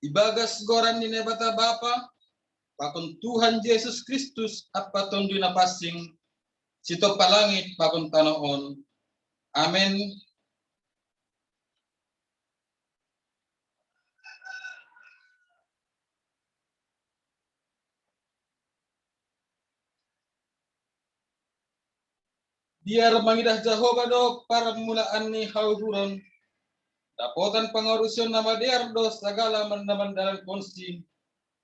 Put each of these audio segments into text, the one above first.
Ibagas goran ni nebata Bapa, pakon Tuhan Yesus Kristus at patundoy na pasing sito palangit pakon tanaon. Amen. Biar mangidah Jehovah do para mulaan ni hauhuron. Dapotan pangurusyon nama diar do segala mandalan konsi.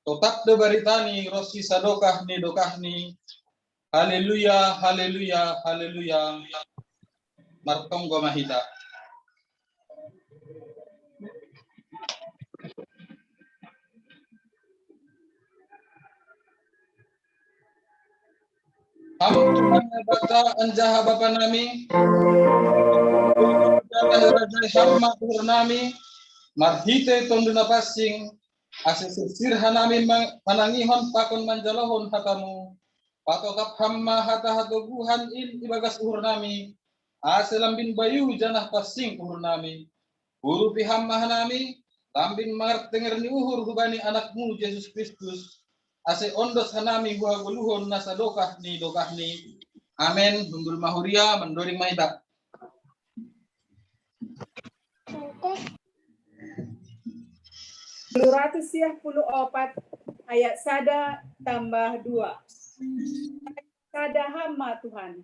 Totak de baritani rosi sadokah ni. Haleluya, haleluya, haleluya. Martonggo mahita. Ham Tuhan bata anjaha Bapa nami. Raja hamma Tuhan nami. Marhite tonduna pasing. Asesir hanami manangihon pakon manjalohon hatamu. Patotap hamma hata-hatoguhan ibagas uhur nami. Aselambin bayu janah pasing uhur nami. Guru pihamma hanami. Lambin mangertenger ni uhur hubani anakmu Yesus Kristus. Ase ondos hanami huwa guluhon nasa dokah ni. Amen. Hunggul mahuria mendoring maita. opat ayat 1 tambah 2. Sada hama Tuhan.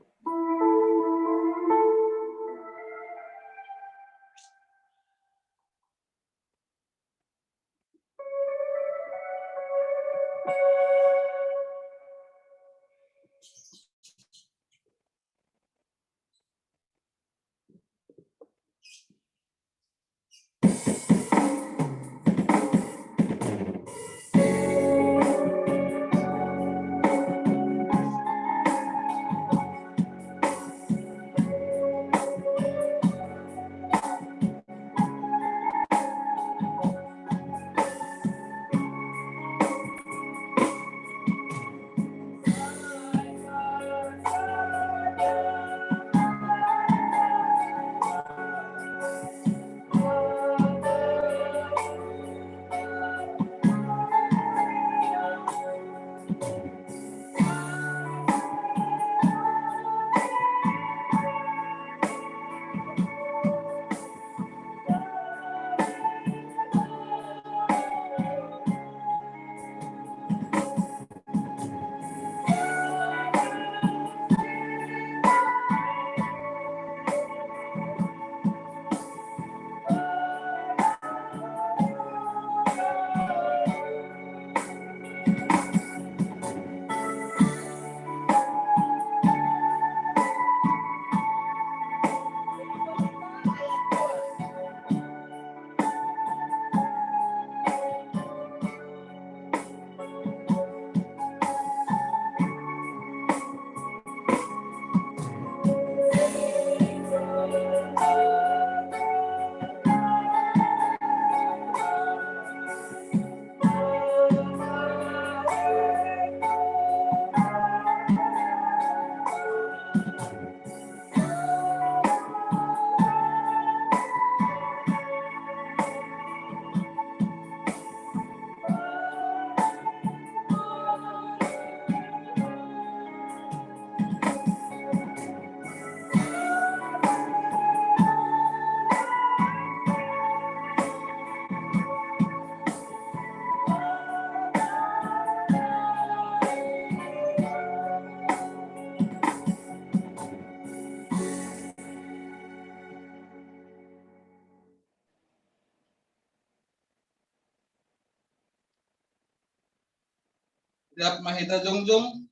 Siap mahita jongjong.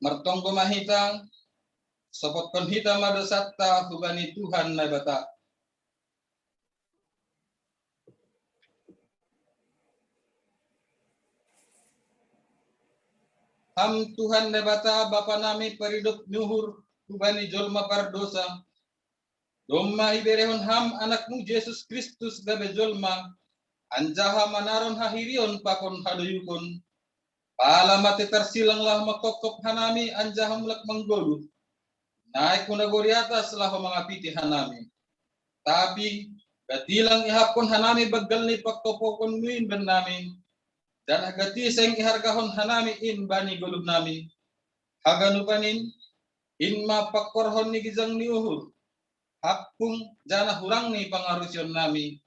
Mertonggo mahita. Sopot konhita madosatta hubani Tuhan nabata. Ham Tuhan nabata Bapa nami peridop nyuhur hubani jolma pardosa. Domma iberehon ham anakmu Yesus Kristus gabe jolma. Anjaha manaron hahirion pakon hadoyukon. Pala mati tersilanglah makokop hanami anjaha mulak menggolu. Naik kunagori atas lah mengapiti hanami. Tapi Gatilang ihapon hanami baggal ni pagtopokon min ben nami. Dan agati seng ihargahon hanami in bani gulub nami. Haganupanin in mapakkorhon ni gizang ni uhur. Hapung jana hurang ni pangarusyon nami.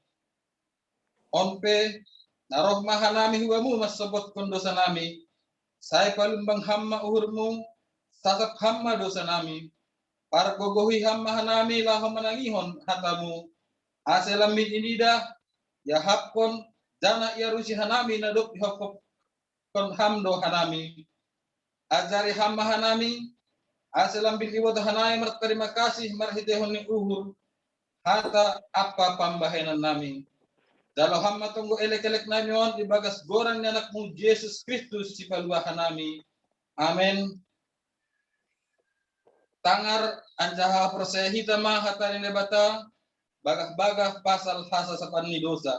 Onpe naroh mahanami huwamu masabot kon dosa nami. Saya palumbang hamma uhurmu satap hamma dosa nami. Pargogohi hamma hanami lahom menangihon hatamu. Aselamin inida ya hapkon jana ia rusi hanami naduk dihokop kon hamdo hanami. Ajari hamma hanami aselam bil iwata hanami terima kasih marhitehon ni uhur hata apa pambahenan nami. Dalam hamma tunggu elek-elek nami on ibagas gorang anakmu Yesus Kristus si paluahan nami. Amin. Tangar anjaha persaya hitama hatani nebata bagah-bagah pasal hasa sapan ni dosa.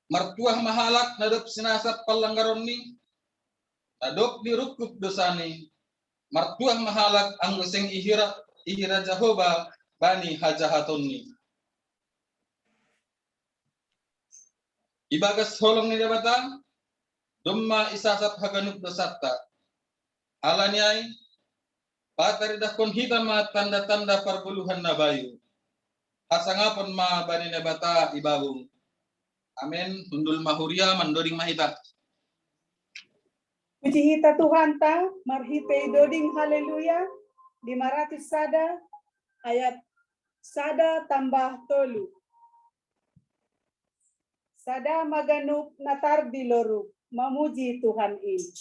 Martuah mahalak nadop sinasap palanggaron ni nadop dirukup dosani. Martuah mahalak ang sing ihira Jehovah bani hajahaton ni. Ibagas holong ni jabatan dumma isasap haganuk dosatta. Alanyai pataridakon hitama tanda-tanda perpuluhan nabayu. Hasangapon ma bani nebata ibabung. Amin. Hundul mahuria mandoring mahita. Puji hita Tuhan ta, marhite doding haleluya, 500 sada, ayat sada tambah tolu. Sada maganup natar di loru, memuji Tuhan ini.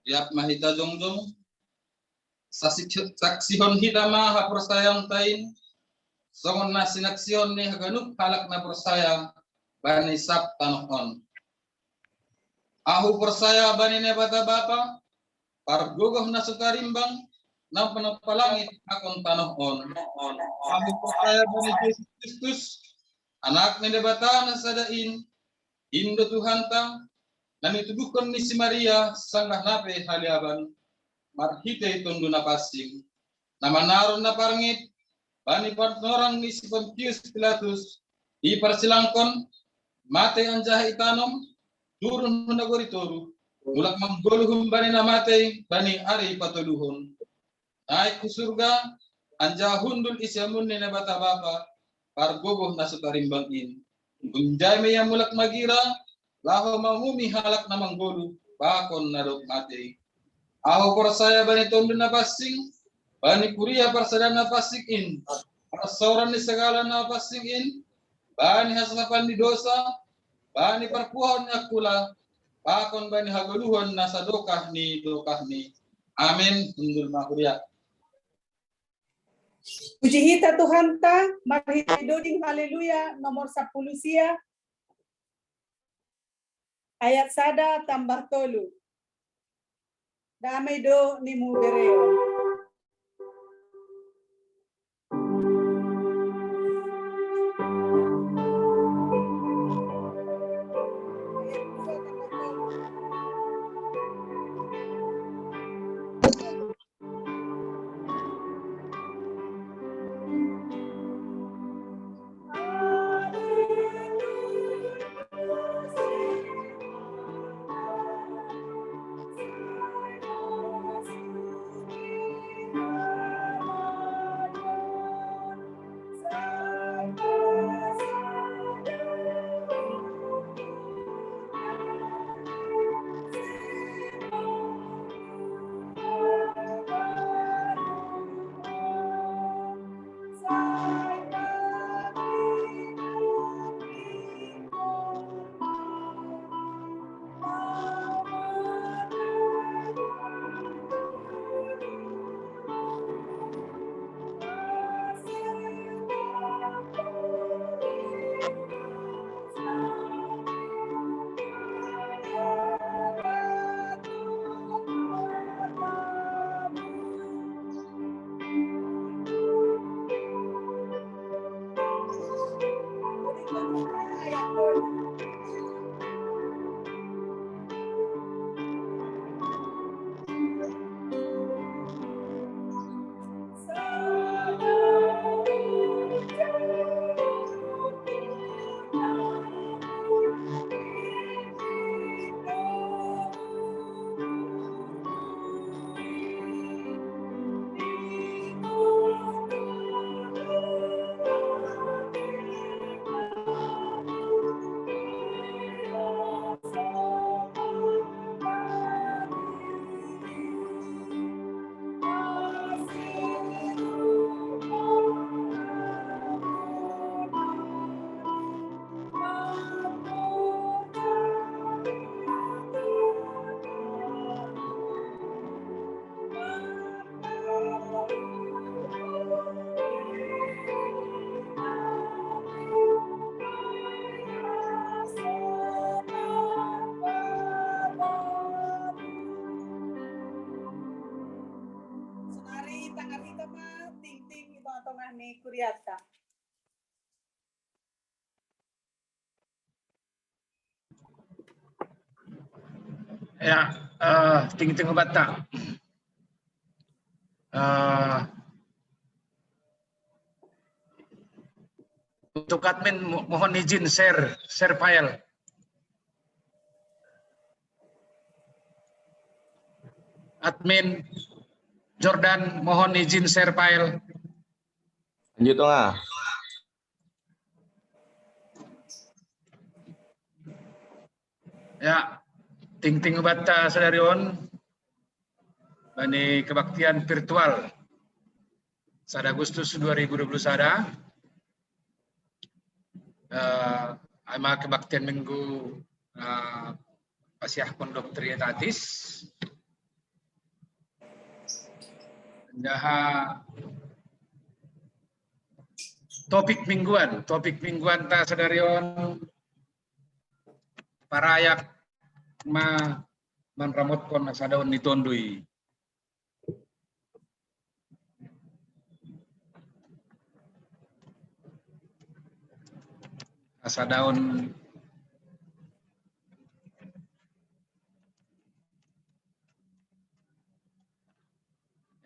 Yak mahita jongjong saksihon hitama ha persayang tain songon na sinaksihon ni haganuk halak na persaya bani sap tanohon. Ahu persaya bani nebata bapa pargogoh na sukarimbang na panapalangit akon tanohon. Ahu persaya bani Yesus Kristus anak ni nebata na sadain indo Tuhan tang nami tubuhkon ni si Maria sanggah nape haliaban marhite tondo na pasing namanaron na parngit bani partnorang ni si Pontius Pilatus iparsilangkon mate anjaha itanom turun menagori toru Mulak manggoluhum bani namatay, bani ari patuluhun. Naik ke surga, anjahundul isyamun ni nabata bapa, pargogoh na sutarimbangin. Unjay may mulak magira, laho mamumi halak na manggolu, bakon na dok matay. Aho persaya bani tondo na pasing, bani kuria persada na pasingin, parasoran ni segala na pasingin, bani hasapan di dosa, bani perpuhan yakula, bakon bani hagaluhan nasa dokah ni. Amin. Undul mahuria. Puji hita Tuhan ta, marhiti doding haleluya, nomor 10 sia. Ayat sada tambah tolu. Damai do ni mu bereo. Kuriata. Ya, tinggi-tinggi bata. Untuk admin mohon izin share file. Admin Jordan mohon izin share file. Lanjut tengah. Ya, ting-ting bata sadarion. Bani kebaktian virtual. Sada Agustus 2020 sada. Ama kebaktian minggu Pasiah Pondok Trinitatis. Jaha topik mingguan ta sadarion parayak manramot kon sadaon nitondui. Asa daun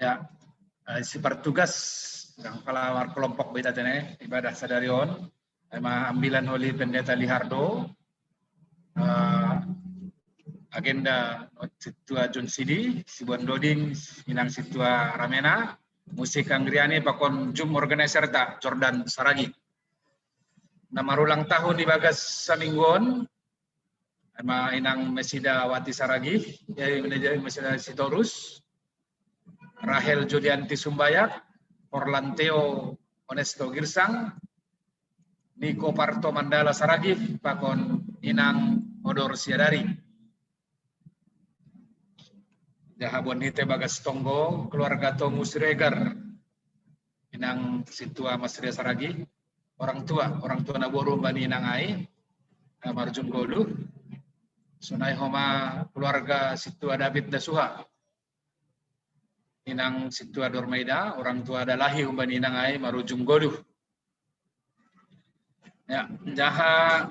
ya si pertugas yang kelawar kelompok beta tene ibadah sadarion ama ambilan oleh pendeta Lihardo agenda situa John Sidi, Sibuan Doding, inang situa Ramena, musik Anggriani pakon jum organizer ta Jordan Saragi. Nama ulang tahun di bagas saminggon, ama inang Mesida Wati Saragi, dari manajer Mesida Sitorus, Rahel Julianti Sumbayak, Orlanteo Honesto Girsang, Niko Parto Mandala Saragi, pakon inang Odor Siadari. Jahabon hite bagas tonggo, keluarga Tomu Siregar, inang situa Mas Ria Saragi, orang tua Naboru Bani inang ai, Marjun Golu, sunai homa keluarga situa David Dasuha, inang situa Dormaida, orang tua Dalahi Bani inang ai, Marujung Golu. Ya, jaha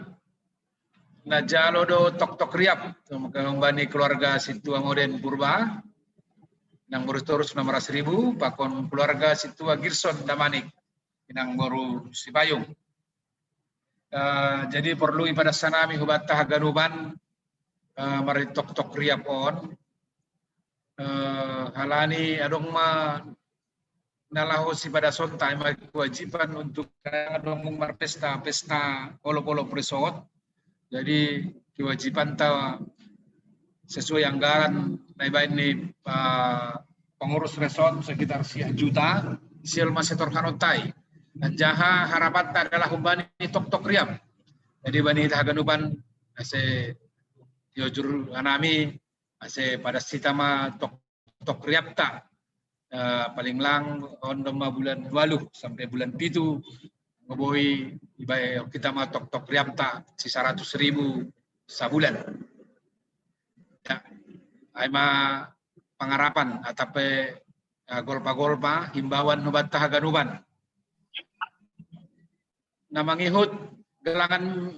najalo do tok riap kembali keluarga situa Moden Purba nang terus nomor 1000 pakon keluarga situa Girson Damanik inang baru Sipayung. Jadi perlu ibadah sanami hubatah ganuban mari tok riap on halani adong ma nalahos ibadah sontai ma kewajiban untuk adong mar pesta polo presot. Jadi kewajiban ta sesuai anggaran naibain nih pengurus resort sekitar 1 juta sial masetor kanotai dan jaha harapan ta adalah humbani tok riam. Jadi bani haganuban ase yojur anami ase pada sitama tok riam ta paling lang ondoma bulan 8 sampai bulan 7 ngoboi ibai kita mah tok riam ta si 100.000 sabulan. Ya, aima pangarapan atape golpa himbauan nubat tahaganuban. Namangihut gelangan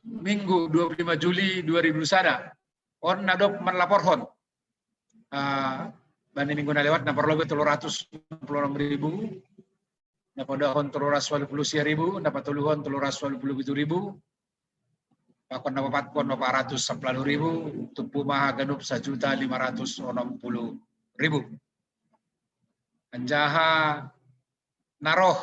Minggu 25 Juli 2001 on nadop merlaporhon. Bani minggu na lewat na perlobe 366.000 na podahon 380.000 na patuluhon 387.000 pakon na papatkon 410.000 tupu maha ganup 1.560.000 anjaha naroh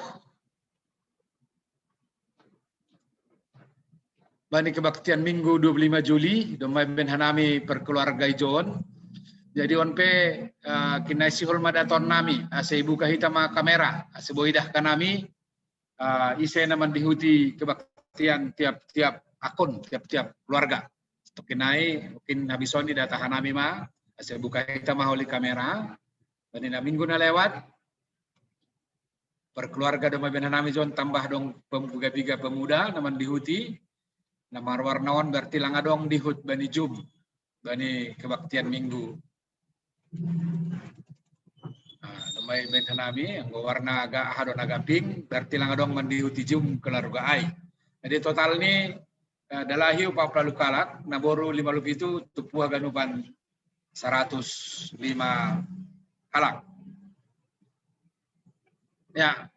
bani kebaktian Minggu 25 Juli domai ben hanami perkeluarga ijon. Jadi onpe kinai sihul madaton nami ase ibu kahitama kamera ase boidah kanami ise naman dihuti kebaktian tiap akun tiap keluarga. Stok kinai mungkin habisoni data hanami ma ase ibu kahitama holi kamera. Bani na minggu na lewat perkeluarga doma ben hanami jon tambah dong biga pemuda naman dihuti nama warnawan berarti langadong dihut bani jum bani kebaktian Minggu. Namai ben hanami ang warna agak hadon agak pink berarti langadong mandihuti jum keluarga ai. Jadi total ni dalahiu paplalu kalak naboru 5 itu tupuh ganuban 105 kalak. Ya,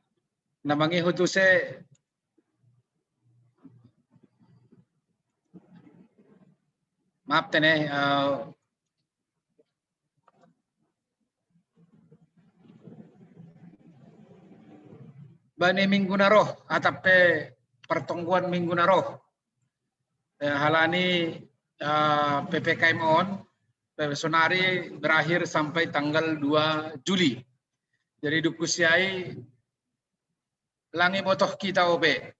namangi hutuse maaf tene bani minggu naroh atape pertongguan minggu naroh halani PPKM on sonari berakhir sampai tanggal 2 Juli. Jadi dukusiai langi botoh kita obe.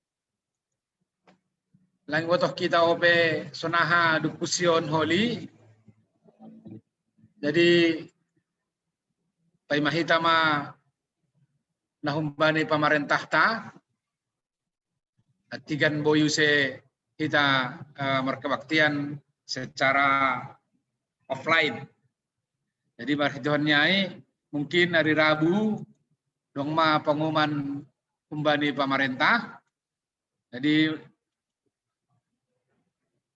Langi botoh kita obe sonaha dukusion holi. Jadi pai mahita ma nahumbani pamarentah ta tigan boyu se kita merkebaktian secara offline. Jadi marhitohnya mungkin hari Rabu dongma pengumuman umbani pamarentah. Jadi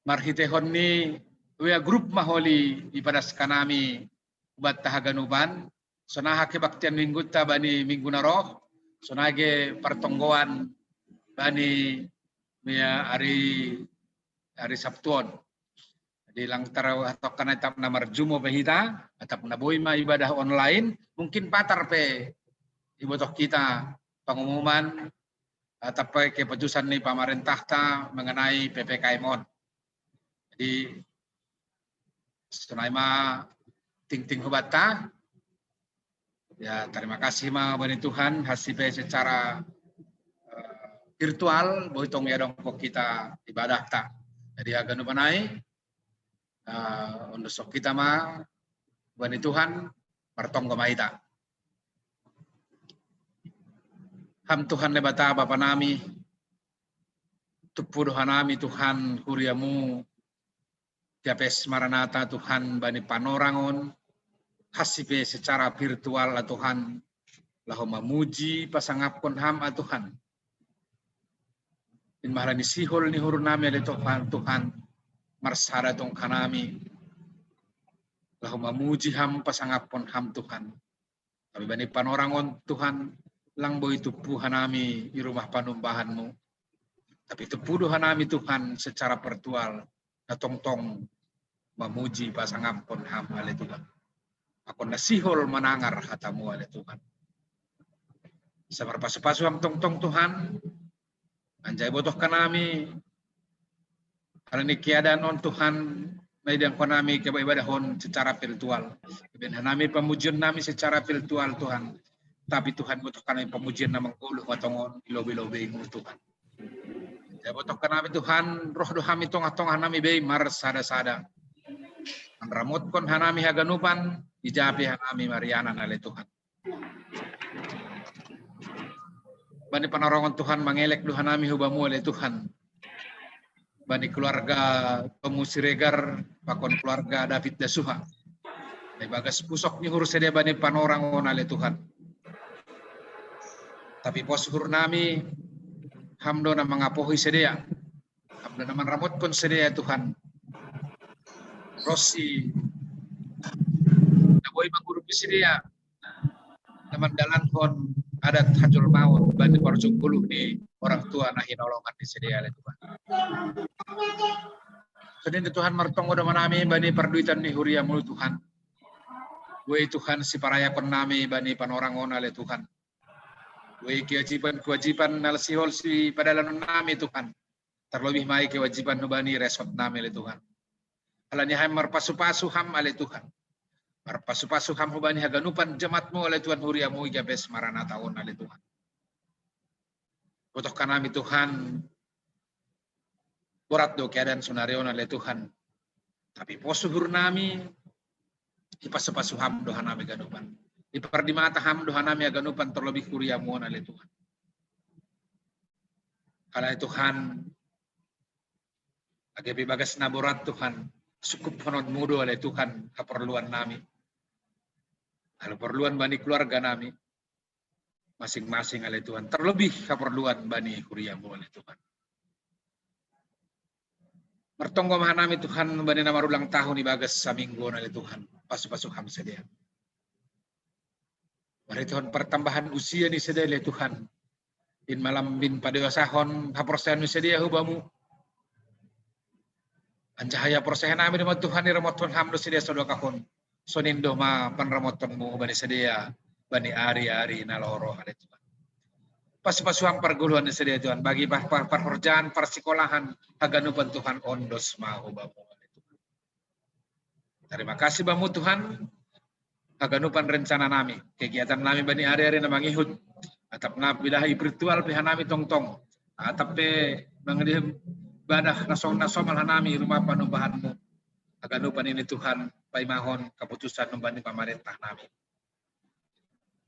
marhitehon ni wea grup maholi ipadas kanami ubat tahaganuban sonaha kebaktian minggu ta bani minggu naroh sonage pertonggoan bani mea hari Sabtuon. Di lang taraw atau kana tap na marjumo behita atap na boy ma ibadah online mungkin patar pe ibotok kita pengumuman atau keputusan ni pemerintah ta mengenai PPKM on. Jadi sunai ma ting-ting hubata ya terima kasih ma bani Tuhan hasipe secara virtual boitong ya dong kita ibadah ta. Jadi agak nubanai untuk sok kita mah bani Tuhan martong gamaita. Ham Tuhan lebata Bapa nami, tupuduh nami Tuhan kuriamu, tiapes maranata Tuhan bani panorangon, hasipe secara virtual lah Tuhan, lahu memuji pasangapkon ham Tuhan. In mahalani sihol ni huru nami ale Tuhan, marsada tong kanami, lahu memuji ham pasangapkon ham Tuhan. Tapi bani panorangon Tuhan, lang boy tupuh nami di rumah panumbahanmu. Tapi tupuh nami Tuhan secara virtual, na tong-tong memuji pasangapkon ham ale Tuhan. Ako nasihol manangar hatamu ale Tuhan. Sa marpasu-pasu ham tong-tong Tuhan, anjay botoh kanami, halani keadaan on Tuhan, naidang ko nami kebaibadahon secara virtual. Kebenhan nami pemujian nami secara virtual Tuhan. Tapi Tuhan botoh kanami pemujian na mangkuluh matongon ilobi-lobi mo Tuhan. Anjay botoh kanami Tuhan, roh dohami tong-tong hanami bay marsada-sada. Ang ramot kon hanami haganupan, ijapi hanami marianan ale Tuhan. Bani panarongan Tuhan mangelek duhan nami hubamu oleh Tuhan. Bani keluarga pemusiregar, pakon keluarga David Dasuha. Dari bagas pusok ni hurus sedia bani panorangon oleh Tuhan. Tapi pos hur nami hamdo na mangapohi sedia. Hamdo na manramot kon sedia Tuhan. Rossi naboy mangurupi sedia. Naman dalan kon adat hajul maut bani parjungkuluh di orang tua na hinolongan di sedia oleh Tuhan. Sedin Tuhan martong udah manami bani perduitan ni huria mulu Tuhan. Wei Tuhan si parayakon nami bani panorangon oleh Tuhan. Wei kewajiban nalsihol si padalan nami Tuhan. Terlebih mai kewajiban bani resort nami oleh Tuhan. Alani ham marpasu-pasu ham oleh Tuhan. Marpasu-pasu ham bani haganupan jemaatmu oleh Tuhan huriamu igabes maranataon oleh Tuhan. Botoh kanami Tuhan borat do keadaan sunarion oleh Tuhan. Tapi posuhur nami ipasu-pasu ham dohan nami ganupan. Ipardimata ham dohan nami ganupan terlebih huriamu oleh Tuhan. Kalau Tuhan agapi bagas na borat Tuhan. Cukup penon mudo oleh Tuhan keperluan nami. Kalau perluan bani keluarga nami masing-masing oleh Tuhan. Terlebih keperluan bani kuriamu oleh Tuhan. Mertonggo mahanami Tuhan bani nama ulang tahun ibagas saminggo oleh Tuhan. Pasu-pasu ham sedia. Mari Tuhan pertambahan usia ni sedia oleh Tuhan. In malam bin padewasahon haporsen sedia hubamu. Anjahaya persehan nami dengan Tuhan ni remoton hamdo sedia sodo kahon. Sonindo ma panramotonmu bani sedia bani ari-ari naloro oleh Tuhan. Pas-pasuang perguluhan ni sedia Tuhan bagi perkerjaan persekolahan haganupan Tuhan ondos mau bamu oleh Tuhan. Terima kasih bamu Tuhan haganupan rencana nami kegiatan nami bani ari-ari na mangihut atap na bidahi virtual pihan nami tong-tong atap pe mangedih badah nasom hanami rumah panumbahanmu haganupan ini Tuhan paimahon keputusan membanding pemerintah nami.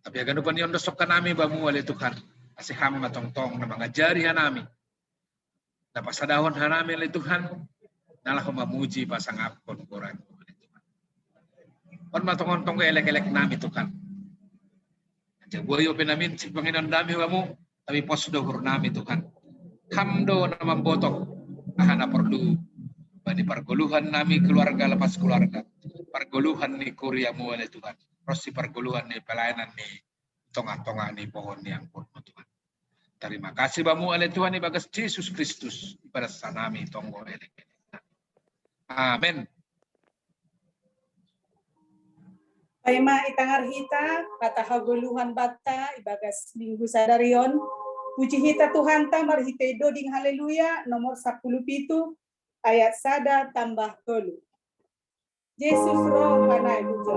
Tapi haganupan yon dosok nami bamu oleh Tuhan. Asih ham matong-tong na mangajari hanami. Na pasadahon hanami oleh Tuhan. Nalah memuji pasangapkon kurang oleh Tuhan. On matong-tong elek-elek nami Tuhan. Jagoyo penamin si Panginoon nami bamu. Tapi posdohur nami Tuhan. Hamdo na mambotok. Ahana perlu bani perguluhan nami keluarga lepas keluarga. Perguluhan ni kuriamu oleh Tuhan. Terus perguluhan ni pelayanan ni tongah-tongah ni pohon yang pun Tuhan. Terima kasih bamu oleh Tuhan ni bagas Yesus Kristus pada sanami tonggo elek. Amin. Paima itangar hita, kata haguluhan bata, ibagas minggu sadarion. Puji hita Tuhan tamar hite doding haleluya, nomor 17, ayat 1 tambah 3. Yesus roh kanai bujo.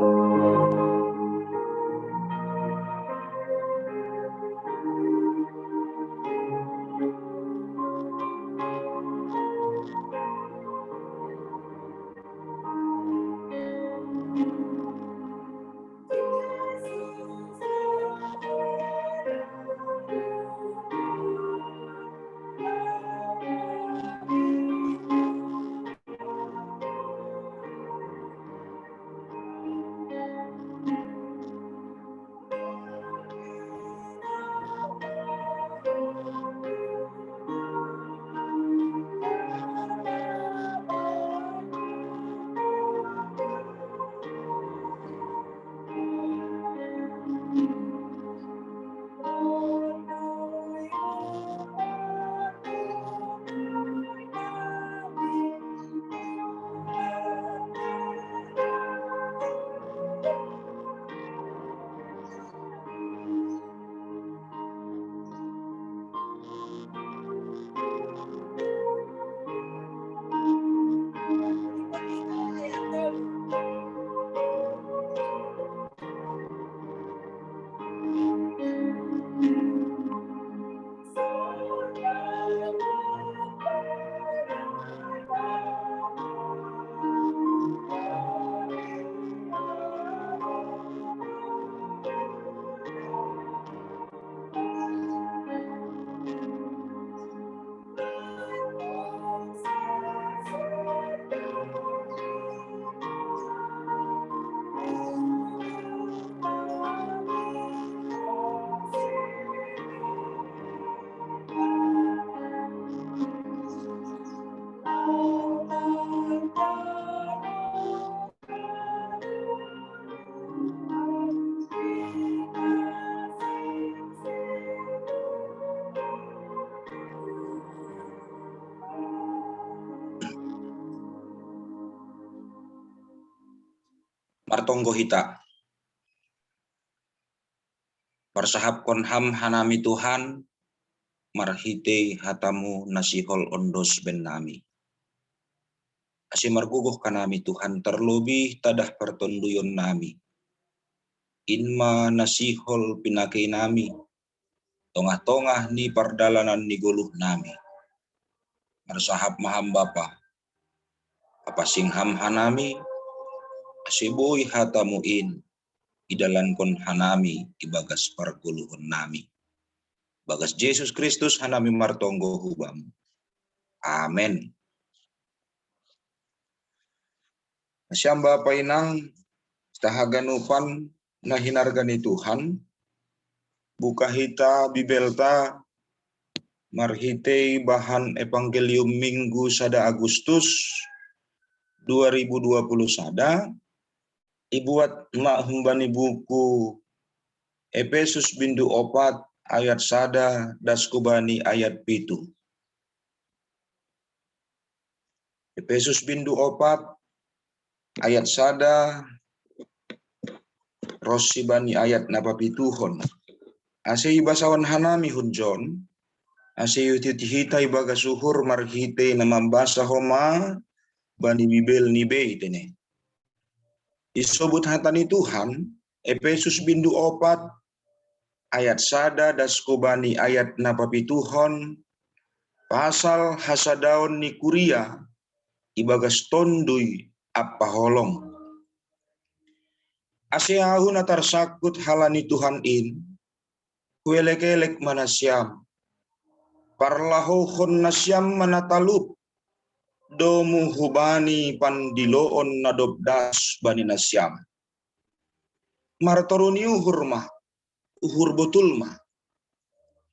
Martonggo hita. Persahap konham hanami Tuhan, marhite hatamu nasihol ondos ben nami. Asi marguguh kanami Tuhan terlebih tadah pertonduyon nami. Inma nasihol pinakai nami, tongah-tongah ni pardalanan ni guluh nami. Marsahap maham Bapa, apasingham hanami, asiboy hatamuin, idalan kon hanami, ibagas parguluhon nami. Bagas Yesus Kristus hanami martonggo hubam. Amen. Asyam Bapa inang, tahaganupan na hinargani Tuhan, buka hita bibelta, marhitei bahan Evangelium Minggu sada Agustus 2021, ibuat mak humbani buku Efesus bindu 4 ayat sada daskubani ayat 7. Efesus bindu 4 ayat sada Rosibani ayat napapituhon. Ase ibasawan hanami hunjon. Ase yutihita ibaga suhur marhite namambasa homa bani bibel nibe itene. Isobut hatani Tuhan, Efesus bindu 4 ayat sada daskobani ayat napapituhon pasal hasadaon ni kuria ibagas tondui apa holong. Ase ahun atar sakut halani Tuhan in, kuelek-elek manasyam, parlahohon nasyam manatalup, domu hubani pandiloon nadobdas bani nasyam. Martoruni uhur mah, uhur betul mah,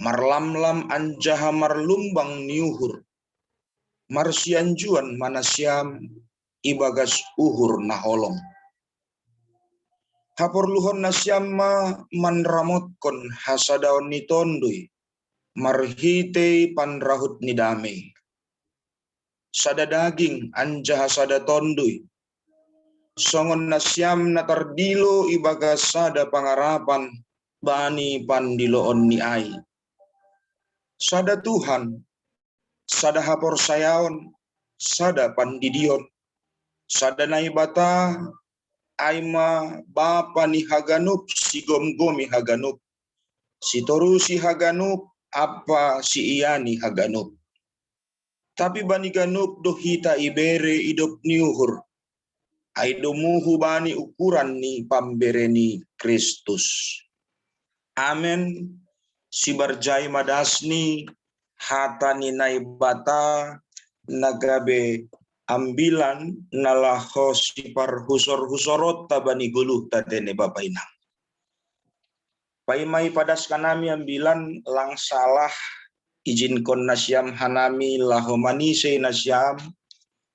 marlamlam anjaha marlumbang niuhur, marsianjuan manasyam ibagas uhur naholong. Haporluhon nasyamma manramotkon hasadaon ni tondui, marhite panrahut ni damai. sada daging anja sada tondui. Songon nasyam na tardilo ibaga sada pangarapan bani pandiloon ni ai. Sada Tuhan, sada hapor sayaon, sada pandidion, sada naibata, aima bapa ni haganup, si gom-gomi haganup, si torusi haganup, apa si iani haganup. Tapi bani ganup dohita ibere idop niuhur, aidomuhu bani ukuran ni pambereni Kristus. Amen. Si barjai madasni hatani naibata nagabe ambilan nalaho si parhusor-husorot tabani guluh tatene Bapak Inang. Paimai padas kanami ambilan lang salah izin kon nasyam hanami lahomani se nasyam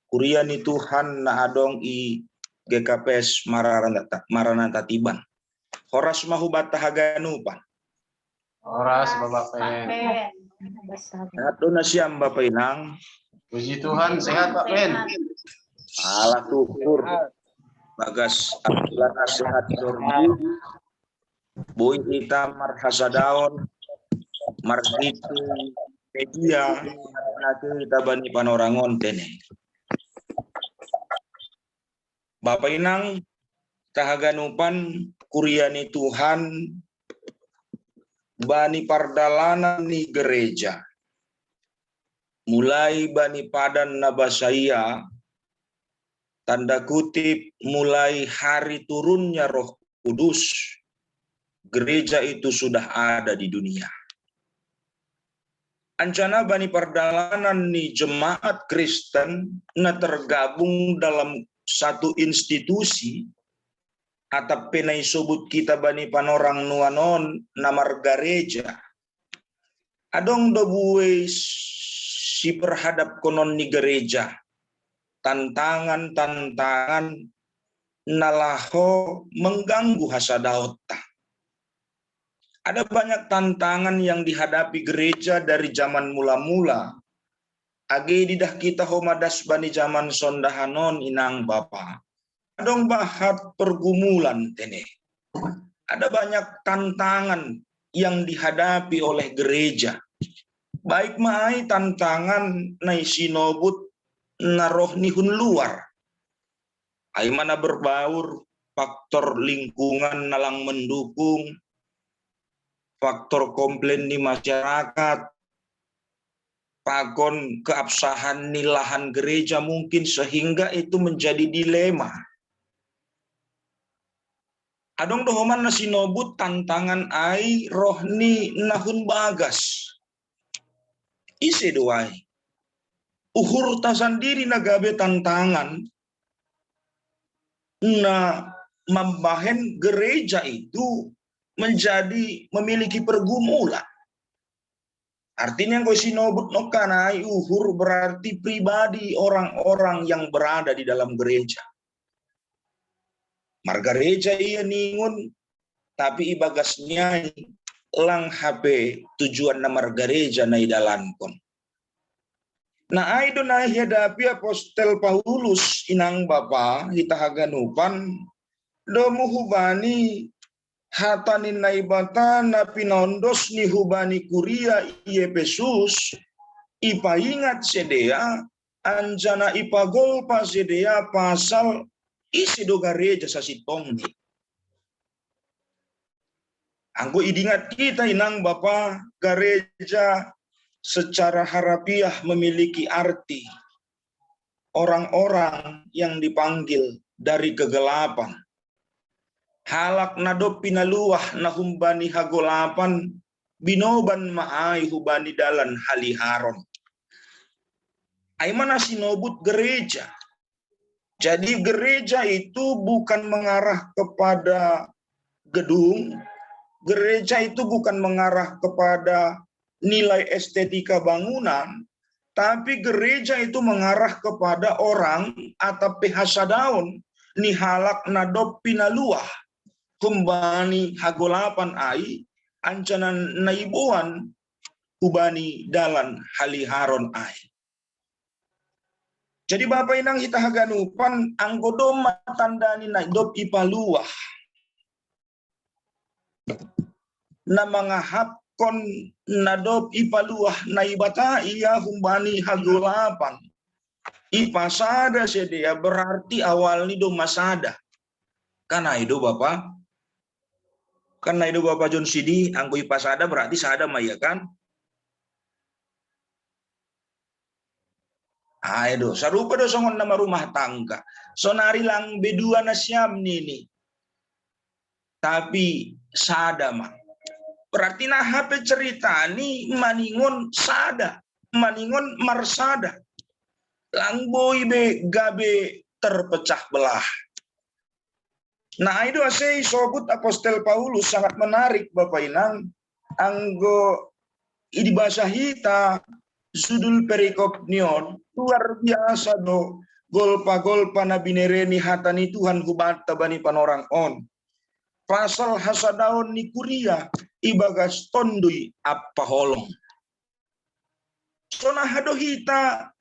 kuriani Tuhan na adong i GKPS Maranatha Tiban. Horas mahubata haganupan. Oras Bapak Pen. Ato na siyam Bapak Inang. Puji Tuhan, sehat Pak Pen. Alah syukur. Bagas alana sehat dorji. Boy kita marhasadaon. Margitu media. Nanti kita bani panorangon tene. Bapak Inang tahaganupan kuriani Tuhan bani pardalanan ni gereja. Mulai bani padan nabasaya, tanda kutip mulai hari turunnya Roh Kudus, gereja itu sudah ada di dunia. Ancana bani pardalanan ni jemaat Kristen na tergabung dalam satu institusi atap penai sobut kita bani panorang nuanon namar gereja. Adong dobuwe si perhadap konon ni gereja. Tantangan-tantangan nalaho mengganggu hasadaota. Ada banyak tantangan yang dihadapi gereja dari zaman mula-mula. Age didah kita homadas bani zaman sondahanon inang Bapa. Adong bahat pergumulan tene. Ada banyak tantangan yang dihadapi oleh gereja. Baik mai tantangan nai sinobut naroh nihun luar. Ai mana berbaur faktor lingkungan nalang mendukung, faktor komplain di masyarakat, pakon keabsahan ni lahan gereja mungkin sehingga itu menjadi dilema. Adong dohoman na sinobut tantangan ai rohni nahun bagas. Ise doai. Uhur tasandiri nagabe tantangan na membahen gereja itu menjadi memiliki pergumulan. Artinya kau sinobut nokanai uhur berarti pribadi orang-orang yang berada di dalam gereja. Margareja iya ningun, tapi ibagasnya lang HP tujuan na margareja na idalankon. Na ay doon ay hadapi Apostel Paulus inang Bapa hitahaganupan domo hubani hatanin na ibata na pinondos ni hubani kuria Efesus ipaingat sedea anjana ipagol pa sedea pasal isi do gereja sa sitong. Anggo idingat kita inang Bapa, gereja secara harafiah memiliki arti orang-orang yang dipanggil dari kegelapan. Halak nadop pinaluah na humbani hagolapan binoban maay hubani dalan haliharon. Ay mana sinobut gereja. Jadi gereja itu bukan mengarah kepada gedung, gereja itu bukan mengarah kepada nilai estetika bangunan, tapi gereja itu mengarah kepada orang atau pihasadaun ni halak nadop pinaluah kumbani hagolapan ai ancanan naibuan kubani dalan haliharon ai. Jadi Bapak Inang hita haganupan anggodoma tandani na idop ipaluah. Na mangahapkon nadop ipaluah na ibata iya humbani hagulapan. Ipasada sedia berarti awal ni do masada. Karena itu Bapak. Karena itu Bapak John Sidi anggo ipasada berarti sada maya kan. Ayo, sarupa do songon nama rumah tangga. Sonari lang bedua na siyam nini. Tapi sada mah. Berarti nah HP cerita ni maningon sada, maningon marsada. Lang boy be gabe terpecah belah. Nah itu asai sobut Apostel Paulus sangat menarik Bapak Inang. Anggo di bahasa hita judul perikop nion luar biasa do golpa-golpa nabi nereni hatani Tuhan kubata bani panorang on. Pasal hasadaon ni kuria ibagas tondui apa holong. Sona hadohita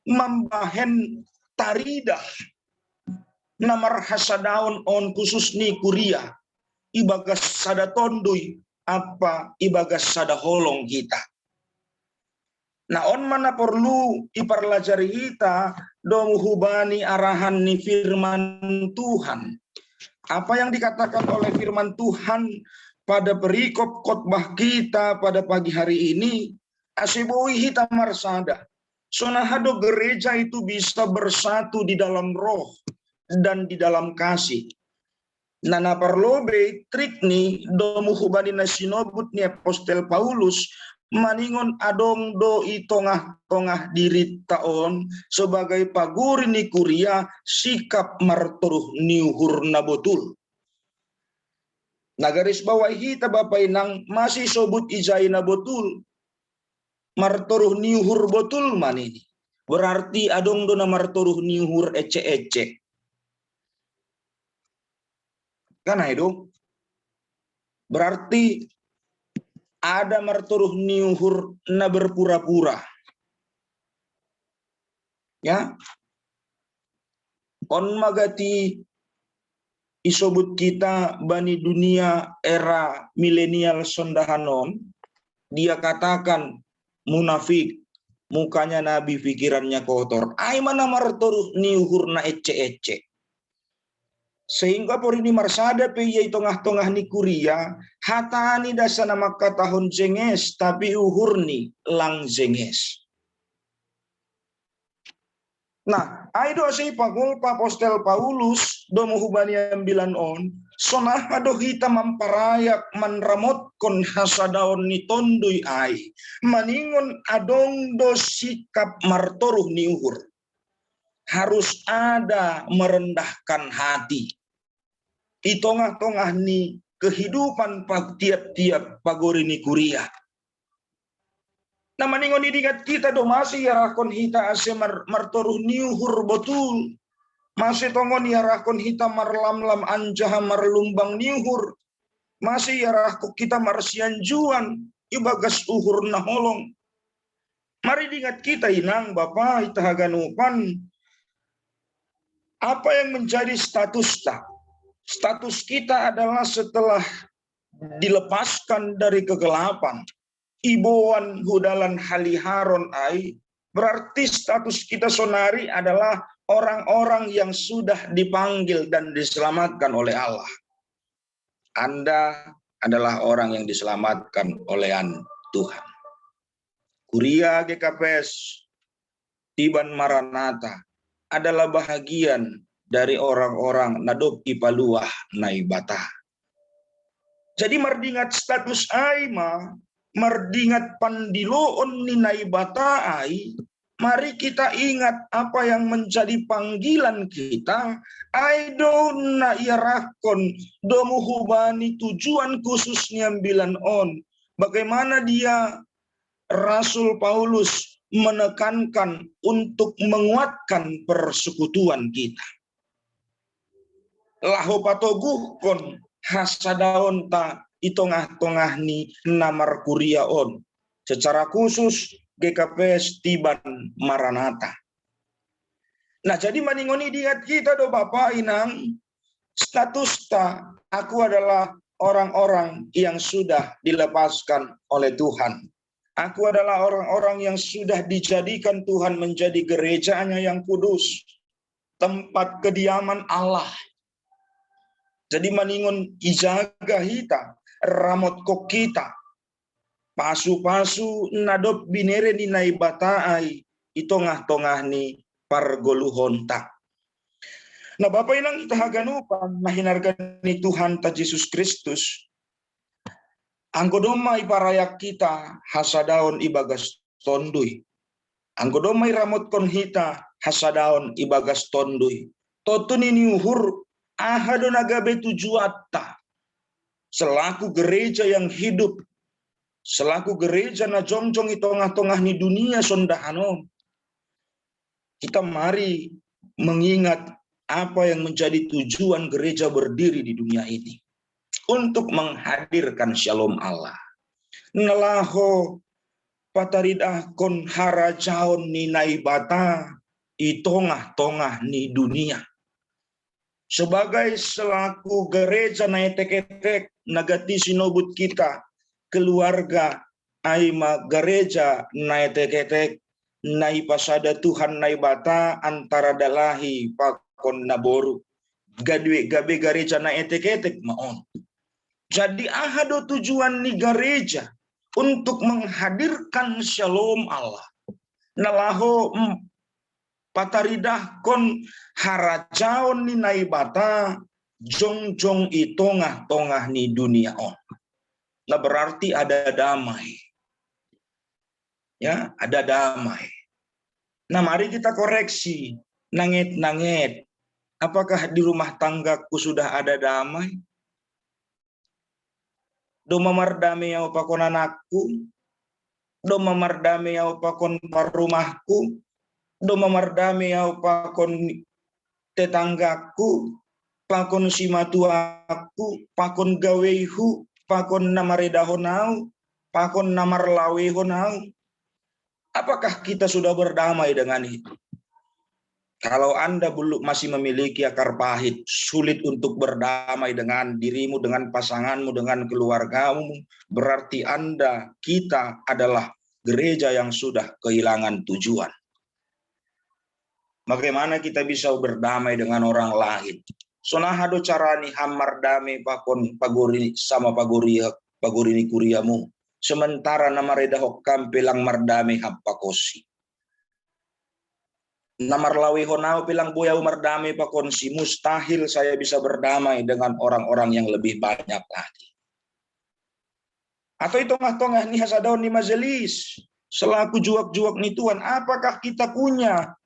mambahen taridah namar hasadaon on khusus ni kuria ibagas sada tondui apa ibagas sada holong kita. Nah on mana perlu iparlajari kita domuhubani arahan ni firman Tuhan. Apa yang dikatakan oleh firman Tuhan pada perikop khotbah kita pada pagi hari ini asiboi hita marsada. Sonahado gereja itu bisa bersatu di dalam roh dan di dalam kasih. Nana perlobe trik ni domuhubani nasinobut ni Apostel Paulus maningon adong do tongah diri taon sebagai paguri ni kuria sikap marturuh niuhur nabotul. Nagaris bawah hita Bapak Inang masih sobut ijai nabotul. Marturuh niuhur botul man ini. Berarti adong do na marturuh niuhur ece-ece. Karena itu berarti ada marturuh niuhur na berpura-pura. Ya. On magati isobut kita bani dunia era milenial sondahanon, dia katakan munafik, mukanya nabi, pikirannya kotor. Ai mana marturuh niuhur na ece-ece. Sehingga por ini marsada pe yai tongah-tongah ni kuria hatani dasana maka tahun zenges tapi uhurni lang zenges. Nah, aido asai pagol Apostel Paulus domo hubani ambilan on sonah ado hita mamparayak manramot kon hasadaon ni tondui ai maningon adong do sikap martoruh ni uhur. Harus ada merendahkan hati. Di tengah-tengah ni kehidupan tiap-tiap pagori ni kuria. Nah maningon didikat kita do masih yarakon hita ase martoruh niuhur betul. Masih tongon yarakon hita marlam-lam anjaha marlumbang niuhur. Masih yarakon kita marsianjuan ibagas uhur na holong. Mari diingat kita inang Bapak ita haganupan. Apa yang menjadi status tak? Status kita adalah setelah dilepaskan dari kegelapan, iboan hudalan haliharon ai, berarti status kita sonari adalah orang-orang yang sudah dipanggil dan diselamatkan oleh Allah. Anda adalah orang yang diselamatkan oleh Tuhan. Kuria GKPS Tiban Maranatha adalah bahagian dari orang-orang nadop ipaluah naibata. Jadi mardingat status aima, mardingat pandiloon ni naibata ai, mari kita ingat apa yang menjadi panggilan kita. Aido na iarakon domuhubani tujuan khususnya bilan on. Bagaimana dia Rasul Paulus menekankan untuk menguatkan persekutuan kita. Lahopatoguhkon hasadaon ta itongah-tongah ni namar kuriaon. Secara khusus GKPS Tiban Maranatha. Nah, jadi maningoni diat kita do Bapak Inang, status ta, aku adalah orang-orang yang sudah dilepaskan oleh Tuhan. Aku adalah orang-orang yang sudah dijadikan Tuhan menjadi gerejanya yang kudus, tempat kediaman Allah. Jadi maningon ijaga hita, ramot kok kita, pasu-pasu nadop binere ni naibataay, itongah-tongah ni pargoluhon tak. Nah, Bapak Inang kita haganupan mahinargan ni Tuhan ta Yesus Kristus. Anggodoma iparayak kita hasadaon ibagas tonduy. Anggodoma iramot kon hita hasadaon ibagas tonduy. Totun ini uhur ahado nagabe tujuatta. Selaku gereja yang hidup, selaku gereja na jongjong i tongah-tongah ni dunia sondahanom. Kita mari mengingat apa yang menjadi tujuan gereja berdiri di dunia ini. Untuk menghadirkan shalom Allah. Nelaho pataridah kon harajaon ni naibata i tongah-tongah ni dunia. Sebagai selaku gereja na etek-etek nagati sinobut kita, keluarga aima gereja na etek-etek na ipasada Tuhan naibata antara dalahi pakon naboru. Gadwe gabe gereja na etek-etek maon. Jadi ahado tujuan ni gereja untuk menghadirkan shalom Allah. Nalaho pataridah kon harajaon ni naibata jongjong i tongah-tongah ni dunia on. Nah, berarti ada damai. Ya, ada damai. Nah, mari kita koreksi. Nanget-nanget. Apakah di rumah tanggaku sudah ada damai? Do mamardame yau pakon anakku, do mamardame yau pakon parumahku, do mamardame yau pakon tetanggaku, pakon simatuaku, pakon gawehu, pakon namaredahonau, pakon namarlawehonau. Apakah kita sudah berdamai dengan itu? Kalau Anda belum masih memiliki akar pahit, sulit untuk berdamai dengan dirimu, dengan pasanganmu, dengan keluargamu, berarti kita adalah gereja yang sudah kehilangan tujuan. Bagaimana kita bisa berdamai dengan orang lain? Sonahado carani hamar damai pakon pagori sama pagori ni kuriamu. Sementara namaredahok kampelang mardame hapakosi. Namarlawi honau bilang boya mardame pakonsi, mustahil saya bisa berdamai dengan orang-orang yang lebih banyak lagi. Atau itu tongah-tongah ni hasadaon ni majelis, selaku juak-juak ni Tuhan, apakah kita punya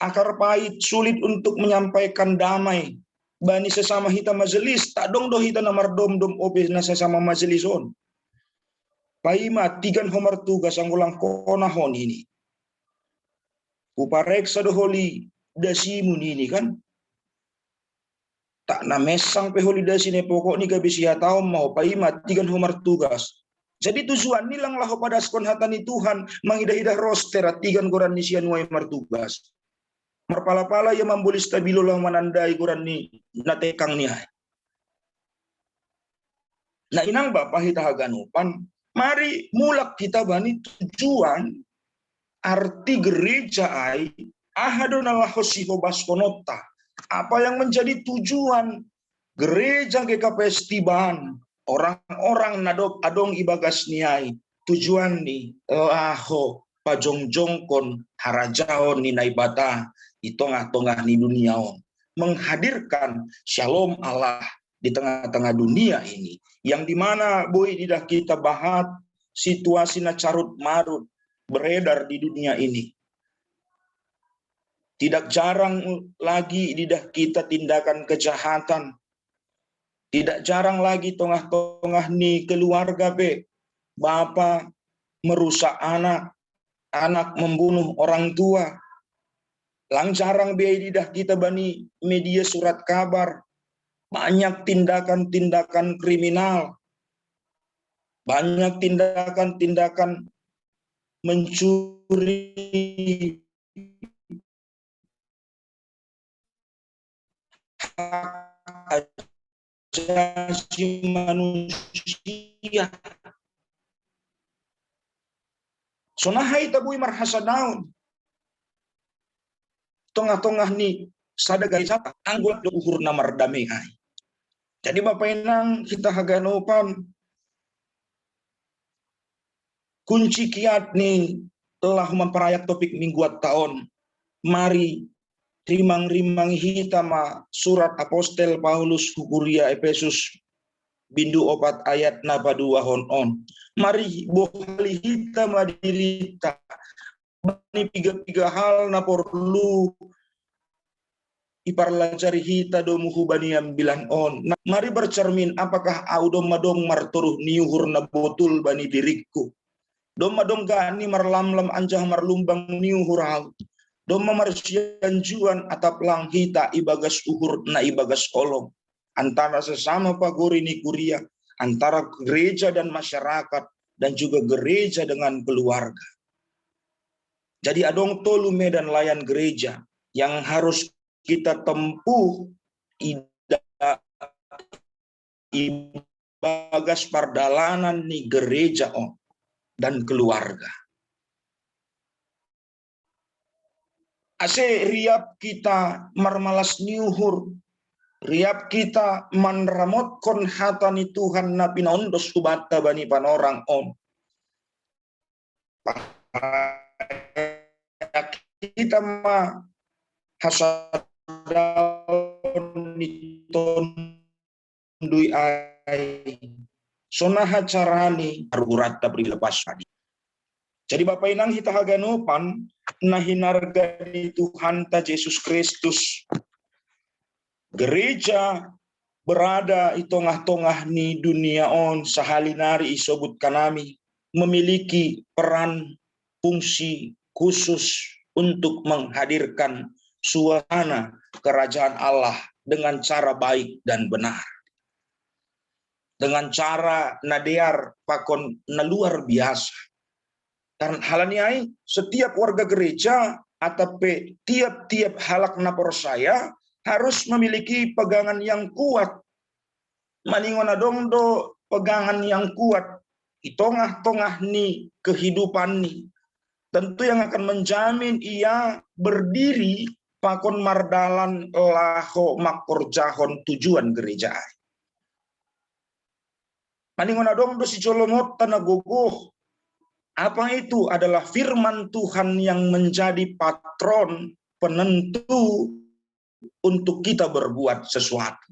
akar pahit sulit untuk menyampaikan damai bani sesama hita majelis, tak dong do hita namar dom obes na sesama majelison. Paima tigan homar tugas anggulang konahon ini. Upareksa doholi dasimun ini kan. Tak na mesang peholi dasine pokok ni gabisia tahu mau paima tigan homar tugas. Jadi tujuan nilang laho pada skon hatani Tuhan mangidah-idah roster tigan goran ni sian way martugas. Marpala-pala yang membuli stabilo lang manandai goran ni natekang niya. Nah inang Bapak hita haganupan, mari mulak kita bani tujuan arti gereja ai ahado nalahosi hobaskonota. Apa yang menjadi tujuan gereja GKPS Tiban, orang-orang nadop adong ibagas niai, tujuan ni laho pajongjongkon harajaon ni naibata di tengah-tengah ni duniaon, menghadirkan shalom Allah di tengah-tengah dunia ini, yang dimana boy tidak kita bahat situasi na carut marut beredar di dunia ini. Tidak jarang lagi tidak kita tindakan kejahatan. Tidak jarang lagi tengah-tengah ni keluarga be, bapak merusak anak, anak membunuh orang tua. Lang jarang be tidak kita bani media surat kabar. Banyak tindakan-tindakan kriminal. Banyak tindakan-tindakan mencuri, asasi manusia. Sonahai tabui marhasa daun. Tengah-tengah ni sada gaisata anggul do uhur namar damai. Jadi Bapak Inang kita haganopan kunci kiat ni telah memperayak topik mingguat tahun. Mari rimang-rimang hitama surat apostel Paulus kukuria Efesus bindu opat ayat napa dua on. Mari bohali hitam madirita. Ini tiga hal na perlu iparlajari hita domuhu baniam bilang on. Nah, mari bercermin apakah audom madong marturuh niuhur na botul bani diriku. Dom madong gani marlamlam anjah marlumbang niuhur hal. Dom mamarsian juan atap lang hita ibagas uhur na ibagas olong. Antara sesama pagori ni kuria, antara gereja dan masyarakat, dan juga gereja dengan keluarga. Jadi adong tolu medan layan gereja yang harus kita tempuh ibagas pardalanan ni gereja dan keluarga. Ase riap kita marmalas niuhur, riap kita manramotkan hatani Tuhan na pinaundos kubata bani panorang on. Kita ma hasadaon ditondui ai sonaha carani arurat tabri lepas tadi. Jadi Bapak Inang kita haganopan nahinarga di Tuhan ta Yesus Kristus. Gereja berada di tengah-tengah ni dunia on sahalinari isobut kanami memiliki peran fungsi khusus untuk menghadirkan suasana kerajaan Allah dengan cara baik dan benar. Dengan cara nadear pakon na luar biasa. Karena halaniai setiap warga gereja atau tiap-tiap halak na persaya harus memiliki pegangan yang kuat. Maningon adong do pegangan yang kuat di tengah-tengah ni kehidupan ni. Tentu yang akan menjamin ia berdiri pakon mardalan laho makor jahon tujuan gereja. Maningon adong do si colomot tanagogoh. Apa itu adalah firman Tuhan yang menjadi patron penentu untuk kita berbuat sesuatu.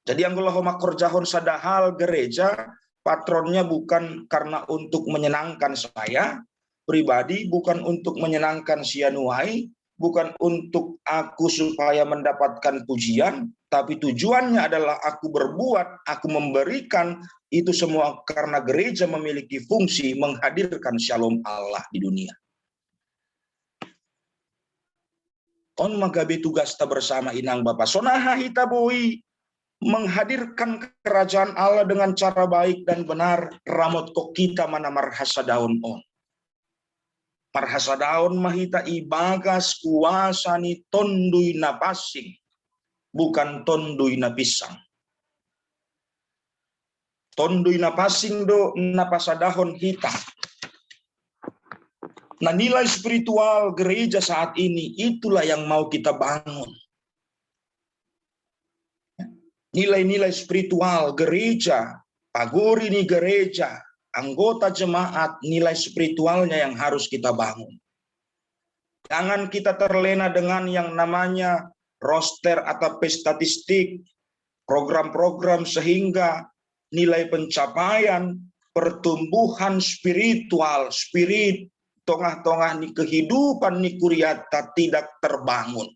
Jadi anggolo makor jahon sadahal gereja patronnya bukan karena untuk menyenangkan saya pribadi, bukan untuk menyenangkan sianuai, bukan untuk aku supaya mendapatkan pujian, tapi tujuannya adalah aku berbuat, aku memberikan, itu semua karena gereja memiliki fungsi menghadirkan shalom Allah di dunia. On magabe tugas ta bersama inang Bapa. Sonaha hita boi menghadirkan kerajaan Allah dengan cara baik dan benar. Ramot kok kita mana marhasa daun on. Marhasa daun mahita ibagas kuasa ni tondui na pasing, bukan tondui na pisang. Tondui na pasing do na pasadahon hita. Nah, nilai spiritual gereja saat ini itulah yang mau kita bangun. Nilai-nilai spiritual gereja, pagori ni gereja, anggota jemaat, nilai spiritualnya yang harus kita bangun. Jangan kita terlena dengan yang namanya roster atau statistik, program-program sehingga nilai pencapaian, pertumbuhan spiritual, spirit, tengah-tengah ni kehidupan ni kuriata tidak terbangun.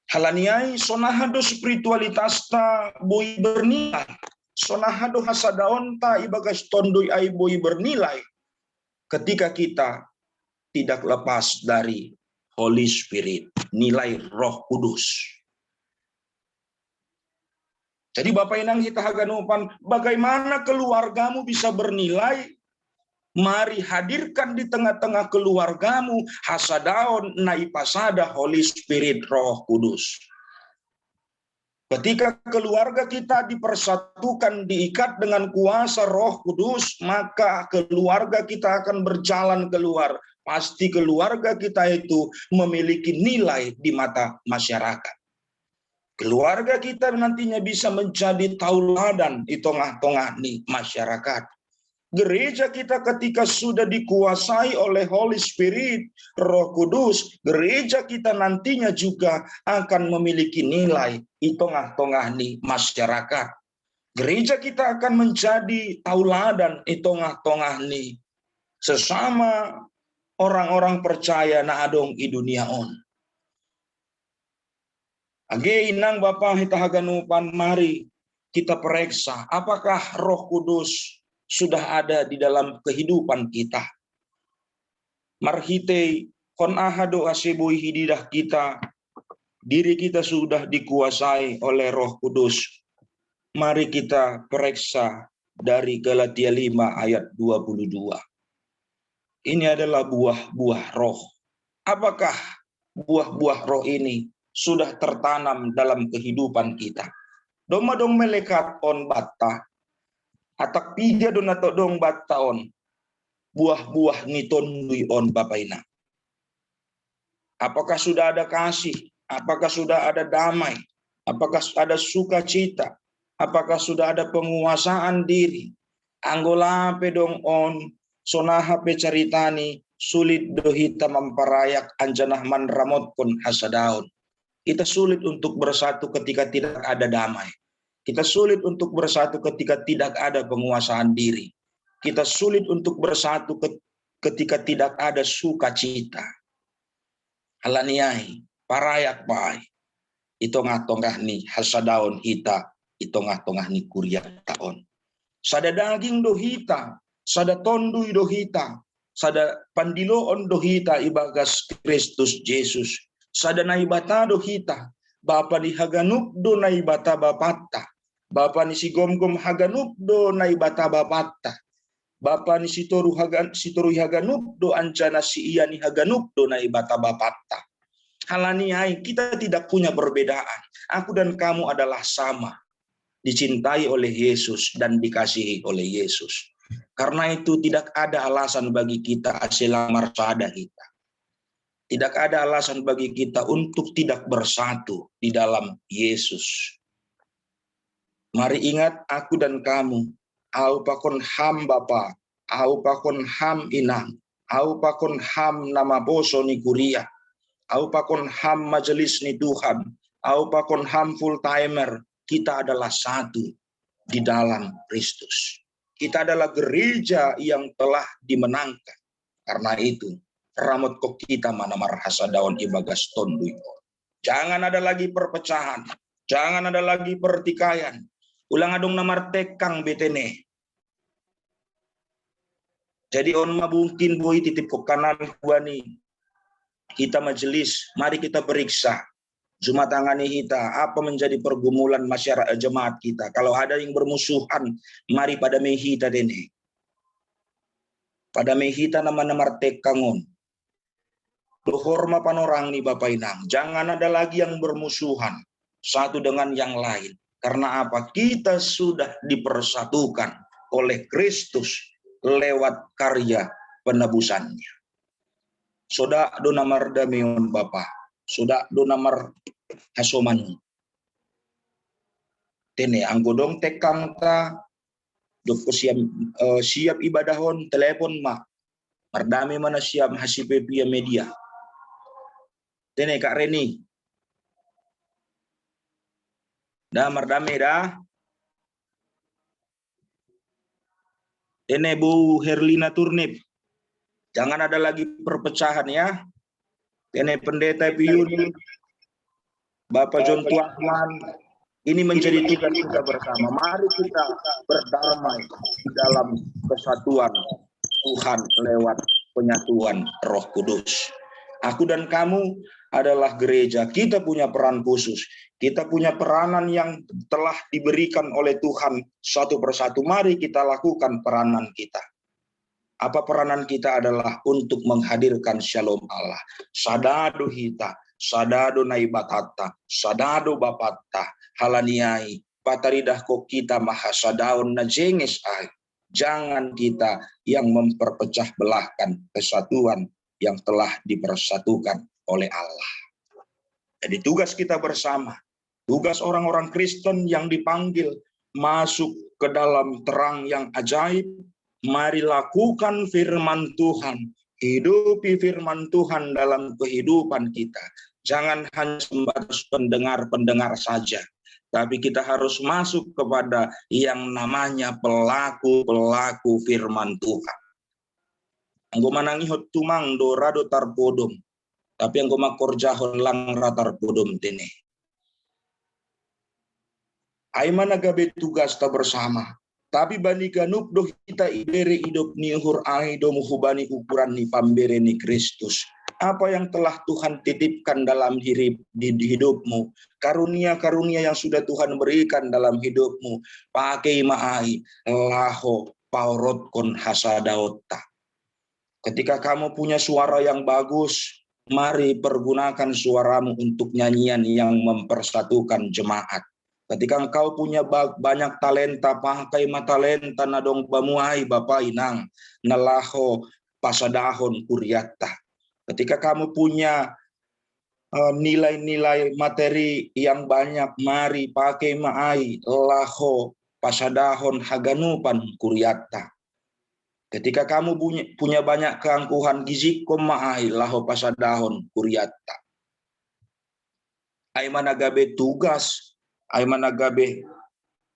Halaniai sonahado spiritualitas ta boi bernilai. Sonahado hasadaon ta ibagas tondoi ai boi bernilai. Ketika kita tidak lepas dari Holy Spirit, nilai Roh Kudus. Jadi Bapak Inang kita haganupan, bagaimana keluargamu bisa bernilai Mari hadirkan di tengah-tengah keluargamu hasadaon naipasada Holy Spirit Roh Kudus. Ketika keluarga kita dipersatukan, diikat dengan kuasa Roh Kudus, maka keluarga kita akan berjalan keluar. Pasti keluarga kita itu memiliki nilai di mata masyarakat. Keluarga kita nantinya bisa menjadi tauladan di tengah-tengah masyarakat. Gereja kita ketika sudah dikuasai oleh Holy Spirit, Roh Kudus, gereja kita nantinya juga akan memiliki nilai di tengah-tengah masyarakat. Gereja kita akan menjadi tauladan di tengah-tengah sesama orang-orang percaya na adong i dunia on. Age inang Bapa hita haganupan, mari kita periksa apakah Roh Kudus sudah ada di dalam kehidupan kita. Marhite kon ahado asebui hididah kita, diri kita sudah dikuasai oleh Roh Kudus. Mari kita periksa dari Galatia 5 ayat 22. Ini adalah buah-buah roh. Apakah buah-buah roh ini sudah tertanam dalam kehidupan kita? Dong melekat on bata. Atak piga don atau dong bataon buah-buah ngitondui on bapaina. Apakah sudah ada kasih? Apakah sudah ada damai? Apakah ada sukacita? Apakah sudah ada penguasaan diri? Anggola pedong on sonaha pecaritani sulit dohita memperayak anjanah man ramot pun hasadaun. Kita sulit untuk bersatu ketika tidak ada damai. Kita sulit untuk bersatu ketika tidak ada penguasaan diri. Kita sulit untuk bersatu ketika tidak ada sukacita. Halaniai, parayak pai. Itongah-tongah ni hasadaon hita, itongah-tongah ni kuria taon. Sada daging dohita, sada tondui dohita, sada pandiloon dohita ibagas Kristus Yesus. Sada naibata dohita, Bapa ni haganup do naibata bapatta. Bapa ni si gom-gom haganup do naibata bapatta. Bapa ni si toru haganup do ancana si iya ni haganup do naibata bapatta. Halaniai, kita tidak punya perbedaan. Aku dan kamu adalah sama. Dicintai oleh Yesus dan dikasihi oleh Yesus. Karena itu tidak ada alasan bagi kita aselamar sada kita. Tidak ada alasan bagi kita untuk tidak bersatu di dalam Yesus. Mari ingat aku dan kamu, au pakon ham Bapa, au pakon ham inang, au pakon ham nama boso ni kuria, au pakon ham majelis ni Tuhan, au pakon ham full timer, kita adalah satu di dalam Kristus. Kita adalah gereja yang telah dimenangkan. Karena itu, ramot kok kita mana marhasa daun ibagas tondui. Jangan ada lagi perpecahan, jangan ada lagi pertikaian. Ulang adong namar tekang betene. Jadi on mabungkin boy titip kok kanan kuani. Kita majelis, mari kita periksa jumatangani kita apa menjadi pergumulan masyarakat jemaat kita. Kalau ada yang bermusuhan, mari pada mehita dene. Pada mehita nama-nama tekangon. Horma panorang ni Bapak Inang. Jangan ada lagi yang bermusuhan satu dengan yang lain. Karena apa? Kita sudah dipersatukan oleh Kristus lewat karya penebusannya. Soda do namar damion Bapa. Soda do namar hasoman. Tene anggodong tekang ta doko siap ibadahon telepon ma. Mardami mana siap hasipe via media. Tene Kak Reni. Dah mardame dah. Tene Bu Herlina Turnip. Jangan ada lagi perpecahan ya. Tene Pendeta Piyuni. Bapak John Tuahman. Ini menjadi tugas kita bersama. Mari kita berdamai di dalam kesatuan Tuhan lewat penyatuan Roh Kudus. Aku dan kamu adalah gereja. Kita punya peran khusus. Kita punya peranan yang telah diberikan oleh Tuhan satu persatu. Mari kita lakukan peranan kita. Apa peranan kita adalah untuk menghadirkan shalom Allah. Sadado hita, sadado naibatata, sadado bapata, halaniai, pataridah ko kita mahasadaon na jenges ay. Jangan kita yang memperpecah belahkan kesatuan yang telah dipersatukan oleh Allah. Jadi tugas kita bersama, tugas orang-orang Kristen yang dipanggil masuk ke dalam terang yang ajaib. Mari lakukan firman Tuhan, hidupi firman Tuhan dalam kehidupan kita. Jangan hanya sebatas pendengar-pendengar saja, tapi kita harus masuk kepada yang namanya pelaku-pelaku firman Tuhan. Anggo manangihot tumang do rado tarpodom, tapi anggo makorjahon lang ratar podom tene. Ay managabe tugas ta bersama. Tapi bani ganup do kita ibere hidup ni uhur ai do muhubani ukuran ni pambere ni Kristus. Apa yang telah Tuhan titipkan dalam hidupmu, karunia-karunia yang sudah Tuhan berikan dalam hidupmu, pakai maai laho paurot kon hasadaota. Ketika kamu punya suara yang bagus, mari pergunakan suaramu untuk nyanyian yang mempersatukan jemaat. Ketika engkau punya banyak talenta, pakai matalenta nadong bamuai bapai nang nalaho pasadahon kuryata. Ketika kamu punya nilai-nilai materi yang banyak, mari pakai maai laho pasadahon haganupan kuryata. Ketika kamu punya banyak keangkuhan gizi maai laho pasadahon kuryata. Ay managabe tugas, ay managabe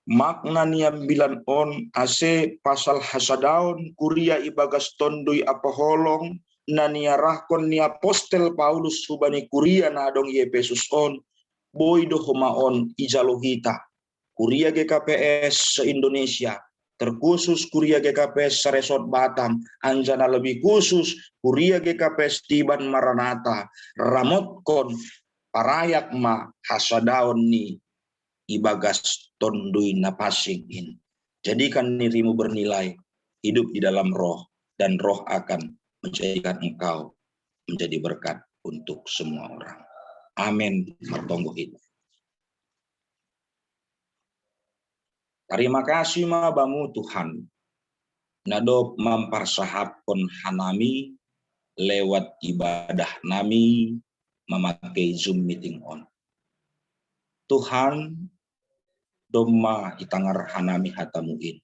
makna niam bilan on ase pasal hasadaon kuria ibagas tondoi apaholong na niarahkon ni apostel Paulus subani kuria na adong Yepesus on boy do homaon ijalohita kuria GKPS se-Indonesia, terkhusus kuria GKPS Saresot Batam, anjana lebih khusus kuria GKPS Tiban Maranata, ramotkon parayak ma hasadaon ni ibagas tondui napasingin. Jadikan dirimu bernilai, hidup di dalam roh, dan roh akan menjadikan engkau menjadi berkat untuk semua orang. Amin. Martonggo itu. Terima kasih ma bamu Tuhan. Nadop mempersahapkan hanami lewat ibadah nami memakai Zoom meeting on. Tuhan doma itangar hanami hatamuin.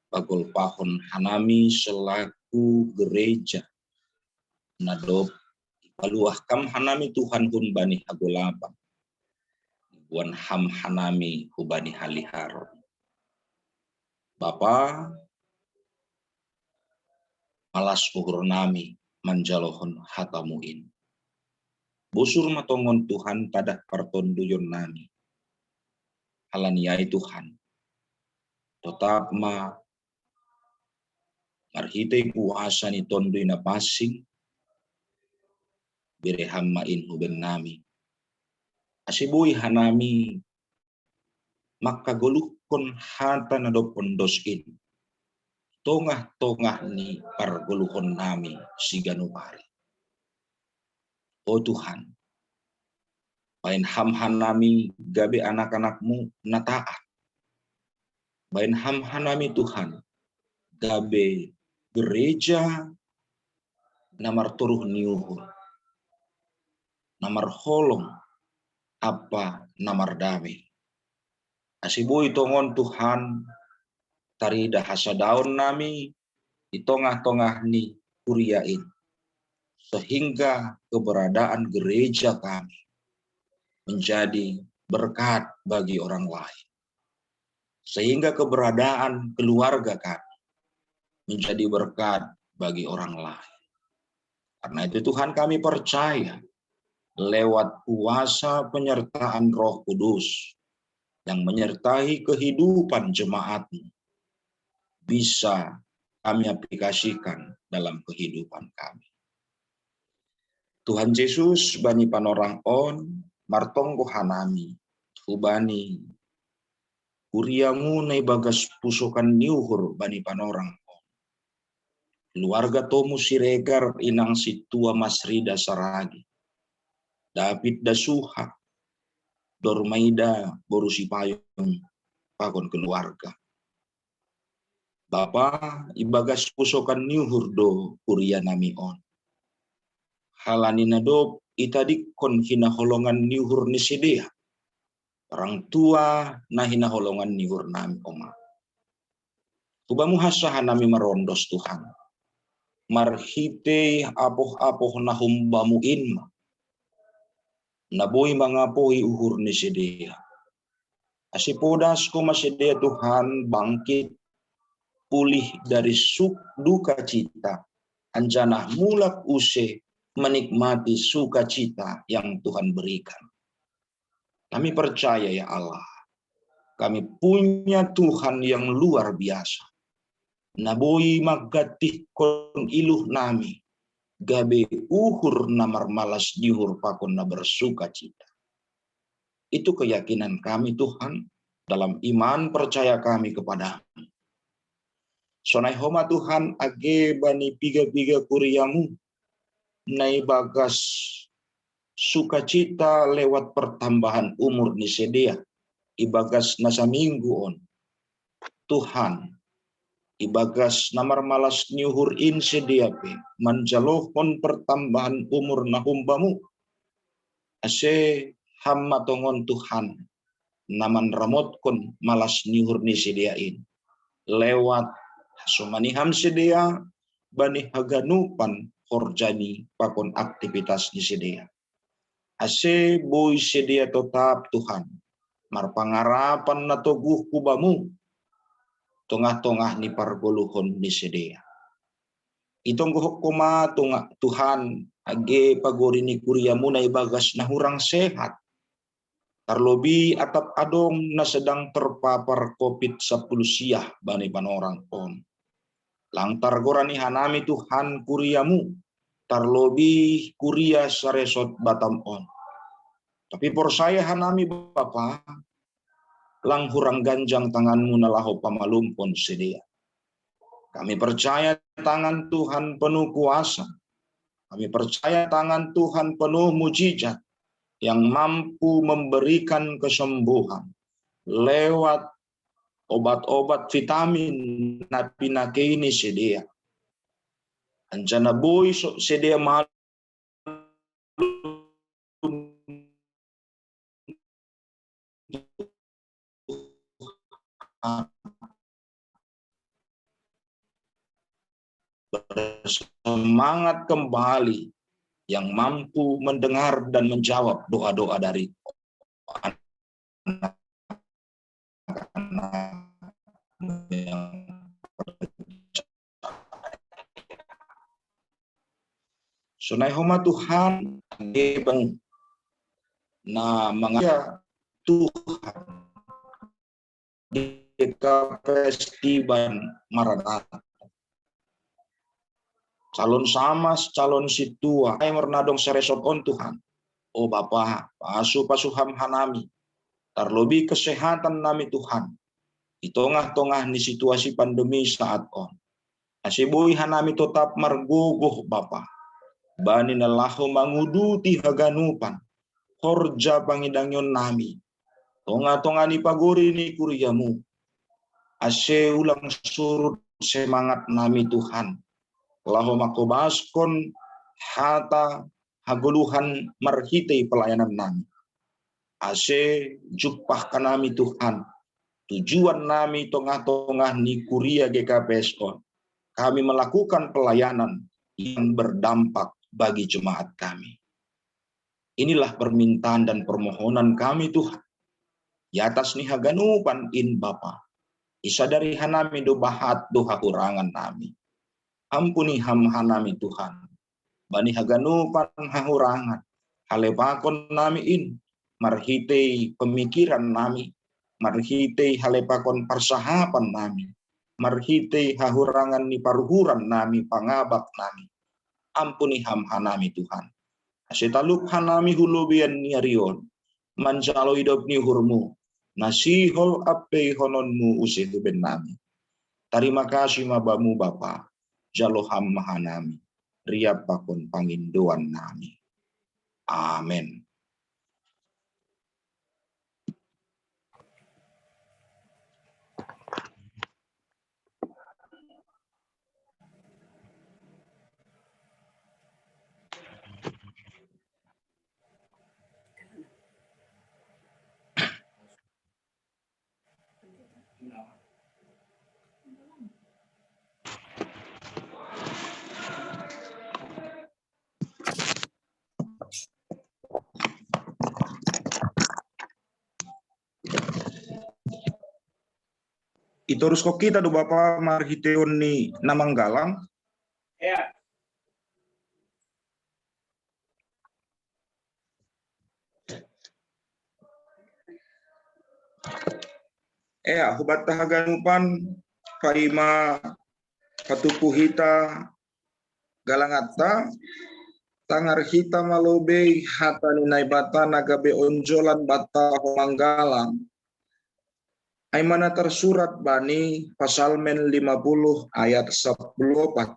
Bagol pahon hanami selaku gereja. Nadop paluah kam hanami Tuhan hun bani hagolabang. Buan ham hanami hubani halihar. Bapa malas uhur nami manjalohon hatamuin. Busur matongon Tuhan pada pertonduyon nami. Halaniai Tuhan. Tetap ma marhitay puasa ni tondoy na pasing. Bireham main huben nami. Asibuy hanami makagulukon hata na do pondoskin. Tongah-tongah ni parguluhon nami si ganupari. O Tuhan, bain ham-han nami gabi anak-anakmu na taat. Bain ham-han nami Tuhan, gabi gereja namar turuh niuhur. Namar holong apa namar dami. Asibu itongon Tuhan, tarida hasadaon nami, di tongah-tongah ni kuriain. Sehingga keberadaan gereja kami menjadi berkat bagi orang lain. Sehingga keberadaan keluarga kami menjadi berkat bagi orang lain. Karena itu Tuhan kami percaya lewat kuasa penyertaan Roh Kudus yang menyertai kehidupan jemaat-Mu bisa kami aplikasikan dalam kehidupan kami. Tuhan Yesus bani panorang on martonggo hanami ubani kuriamu na ibagas pusokan niuhur bani panorang on keluarga Tomu Siregar inang situa Masrida Saragi, David Dasuha, Dormaida Borusi Payung, pakon keluarga. Bapa ibagas pusokan nyuhur do kuria nami on. Halanina do itadik kon hina holongan nyuhur ni sedia. Orang tua na hina holongan nyuhur nami oma. Kubamu hasaha nami merondos Tuhan. Marhite apoh-apoh na humbamu inma. Naboy mangapoy uhur ni sedia. Asipodas ko masedia Tuhan bangkit pulih dari duka cita, anjana mulak use menikmati sukacita yang Tuhan berikan. Kami percaya ya Allah, kami punya Tuhan yang luar biasa. Naboy magatih kon iluh nami, gabe uhur namar malas dihur pakon na bersukacita. Itu keyakinan kami Tuhan, dalam iman percaya kami kepadamu. Sonai homa Tuhan age bani piga-piga kuriamu nai bagas sukacita lewat pertambahan umur ni sedia ibagas nasa minggu on Tuhan ibagas namar malas nyuhur in sedia pe manjalohon pertambahan umur nahumbamu ase hamma tongon Tuhan naman ramot kon malas nyuhur ni sediain lewat somaniham sedia bani haganupan horjani pakon aktivitas di sedia. Ase boy sedia tetap Tuhan. Marpangarapan na toguh kubamu. Tongah-tongah ni pargoluhon ni sedia. Itong guhok kuma tongah Tuhan age pagori ni kuriamu na ibagas na hurang sehat. Tarlobi atap adong na sedang terpapar COVID-10 siah bani panorang on. Lantar gorani hanami Tuhan kuriamu, tarlobi kuria saresot batam on. Tapi por saya hanami Bapa, lang hurang ganjang tanganmu nalaho pamalumpon sedia. Kami percaya tangan Tuhan penuh kuasa. Kami percaya tangan Tuhan penuh mujizat yang mampu memberikan kesembuhan lewat obat-obat vitamin na pinake ini sedia. Anjana boy sedia malu bersemangat kembali yang mampu mendengar dan menjawab doa-doa dari anak-anak yang sunai homa Tuhan bang na mga Tuhan di Festiban Maranatha calon samas calon situa ay mernadong seresot on Tuhan oh Bapa pasuham hanami tarlobi kesehatan nami Tuhan di tengah-tengah ni situasi pandemi saat on. Asiboy hanami tetap marguguh Bapa. Bani nalaho manguduti haganupan. Horja pangidangyon nami. Tonga-tonga ni paguri ni kuriamu. Ase ulang surut semangat nami Tuhan. Laho makobaskon hata haguluhan marhitei pelayanan nami. Ase jupah kanami Tuhan. Tujuan nami tengah-tengah ni kuria GKPS on. Kami melakukan pelayanan yang berdampak bagi jemaat kami. Inilah permintaan dan permohonan kami Tuhan. Di atas ni haganupan in Bapa. Isa dari hanami do bahat do hakurangan nami. Ampuni ham hanami Tuhan. Bani haganupan hakurangan. Halepakon nami in. Marhitei pemikiran nami. Marhitei halepakon persahapan nami. Marhitei hahurangan ni paruhuran nami pangabak nami. Ampuni ham hanami Tuhan. Asetaluk hanami hulubian ni arion. Manjalo hidup ni hurmu. Nasihol ape hononmu usihuben nami. Terima kasih mabamu Bapa. Jaloham mahanami. Riap pakon pangindoan nami. Amin. Itorus kok kita do Bapak marhiteon ni Namanggalang. Ya. Hubat tahaganupan paima patupu hita galangata tangar hita malobe hata ninay bata nagabe onjolan bata Manggalang. Ay mana tersurat bani Pasalmen 50 ayat 14.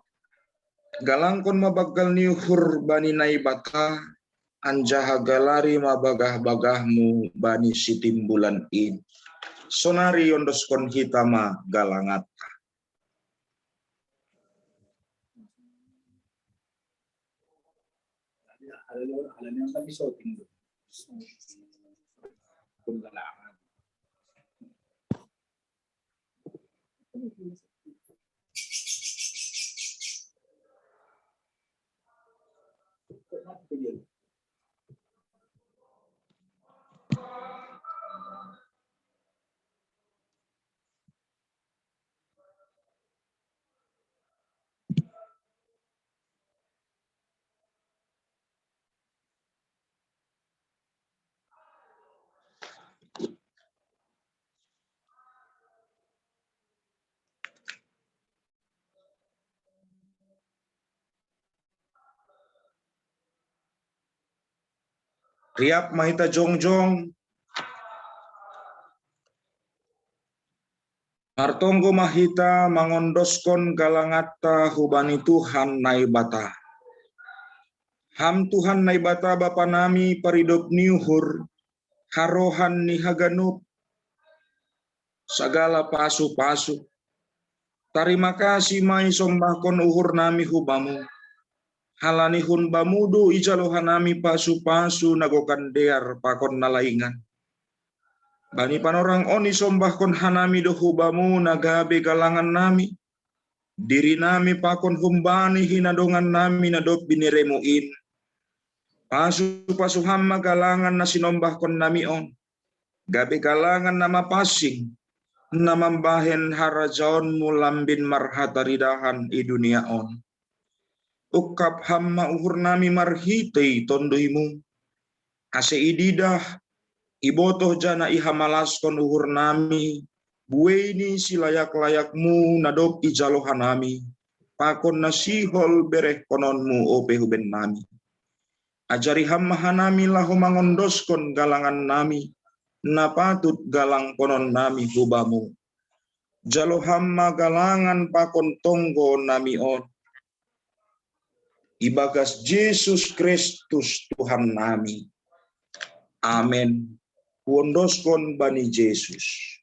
Galangkon mabagal niuhur bani naibata anjaha galari mabagah-bagahmu bani sitimbulan id. Sonari yondoskon hitama galangat. Riap mahita jongjong Martonggo mahita mangondoskon galangata hubani Tuhan naibata. Ham Tuhan naibata Bapa nami paridop niuhur harohan ni haganup sagala pasu-pasu. Tarima kasih mai sombahkon uhur nami hubamu. Halanihun bamudu ijalohan nami pasu-pasu nagokan dear pakon nalaingan. Bani panorang oni sombahkon hanami dohubamu nagabe galangan nami. Diri nami pakon humbani hinadongan nami nadop biniremuin. Pasu-pasu hamma galangan na sinombahkon nami on. Gabe galangan nama pasing. Namambahen harajaon mulambin marhataridahan i dunia on. Ukap hamma uhur nami marhitei tondoimu. Ase ididah ibotoh jana ihamalaskon uhur nami. Bueni silayak-layakmu nadop ijalohan nami. Pakon nasihol bereh kononmu ope huben nami. Ajari hamma hanami lahu mangondoskon galangan nami. Napatut galang konon nami hubamu. Jalo hamma galangan pakon tonggo nami on. Ibagas Yesus Kristus Tuhan nami. Amin. Wondoskon bani Yesus.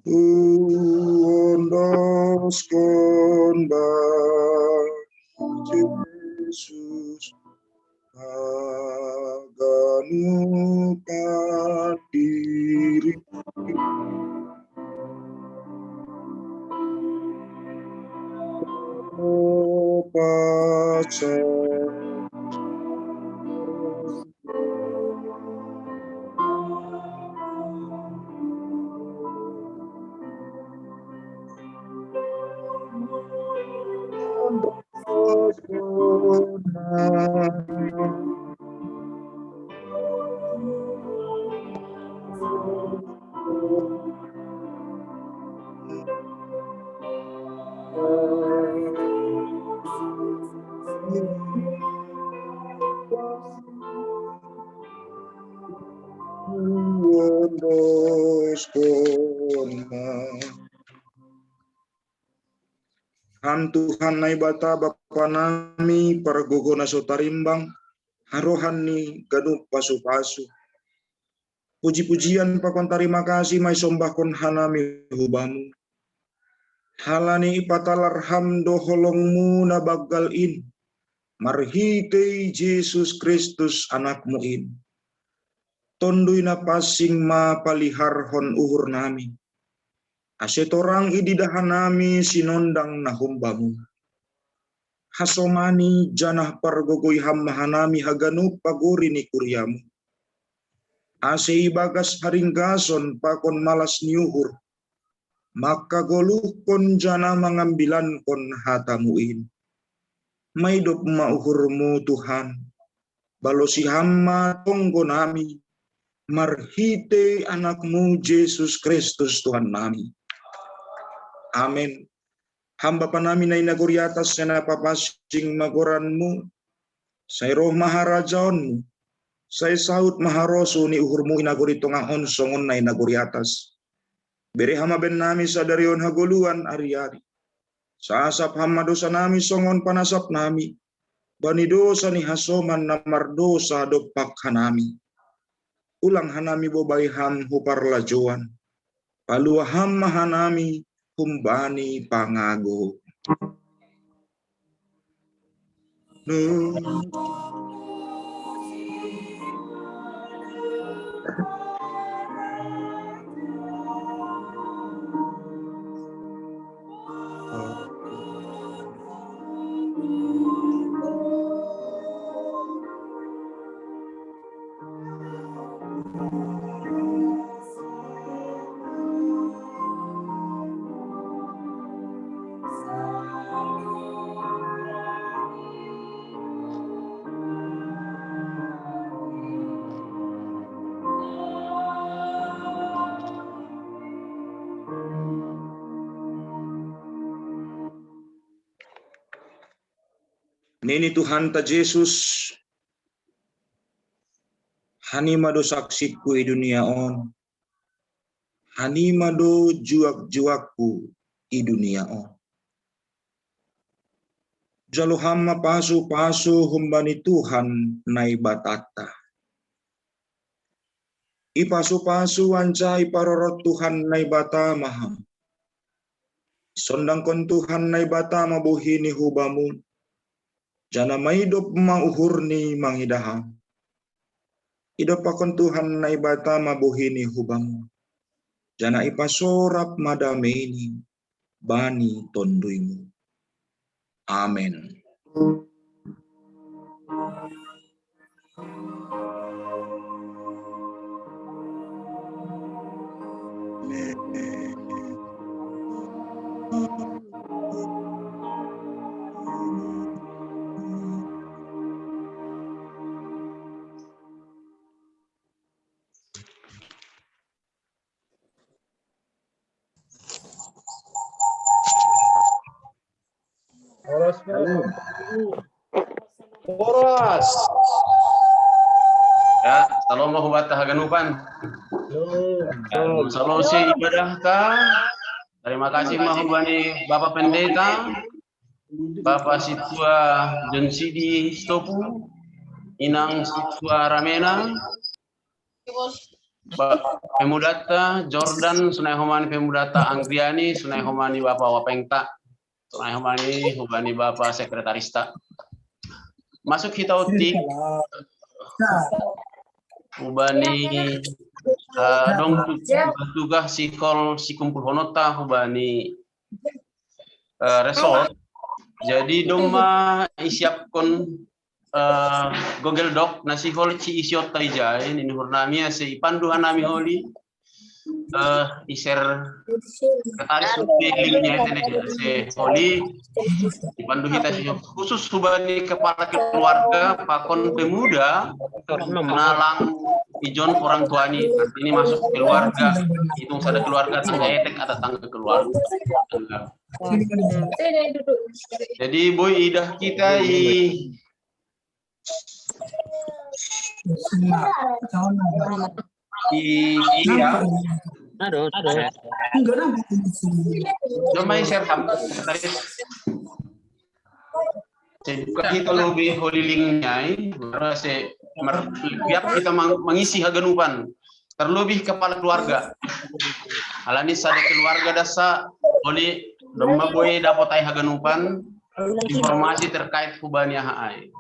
Wondoskon bani Yesus. Aganu diri. Pacar Ham Tuhan nai bata Bapa nami paragogo na sotarimbang harohani ganup pasu-pasu. Puji-pujian pakon terima kasih mai sombahkon hanami hubamu. Halani ipatalar hamdo holongmu na bagal in. Marhite Yesus Kristus anakmu in. Tondui na pasing ma palihar hon uhur nami. Asetorang ididahan nami sinondang na humbamu. Hasomani janah pargogoy hammahanami haganup paguri ni kuryamu. Ase ibagas haringgason pakon malas niuhur. Maka golukon jana mengambilan kon hatamuin. Maidop mauhurmu Tuhan. Balosi hamma tonggo nami. Marhite anakmu Yesus Kristus Tuhan nami. Amin. Hamba panami na inaguri atas na napapasing magoranmu. Say roh maharajaonmu. Say saut maharoso ni uhurmu inaguri tongahon songon na inaguri atas. Beri hama ben nami sadarion hagoluan ari-ari. Sa asap hama dosa nami songon panasap nami. Bani dosa ni hasoman namar dosa dopak hanami. Ulang hanami bobay ham huparlajoan. Palua hama hanami humbani pangago. Nini Tuhan ta Yesus hanima do saksiku i dunia on. Hanima do juak-juakku i dunia on. Jalo hamma pasu-pasu humbani Tuhan nai batata. I pasu-pasu wancai parorot Tuhan nai bata maham. Sondangkon Tuhan nai bata mabuhini hubamu. Jana maidop mauhurni mangidaham. Idopakon Tuhan nai bata mabuhini hubamu. Jana ipasorap madameni bani tonduimu. Amen. Boros. Ya, salam mahubat haganupan. Solusi ibadah ta. Terima kasih mahubani Bapak Pendeta, Bapak Situa Jensidi Stopu, Inang Situa Ramena, Pemudata Jordan, Sunai Homani Pemudata Anggriani, Sunai Homani Bapak Wapengta, Sunai Homani Hubani Bapak Sekretarista. Masuk kita utik Hubani dong tugas sikol sikumpul honota hubani resort. Jadi dong ma isiapkon Google Doc nasi hol ci isiot taijai ini hurnami se panduan nami holi iser ketaris supi linknya se holi dipandu kita khusus hubani kepala keluarga pakon pemuda kenalang ijon orang tuani ini masuk keluarga hitung sada keluarga tangga etek atau tangga keluarga. Jadi boy idah kita iya Domai serham tadi. Bukan kita lebih holilingnya, biar kita mengisi haganupan, terlebih kepala keluarga. Alani sada keluarga dasa, oleh domba boy dapat ay haganupan, informasi terkait kubania hai.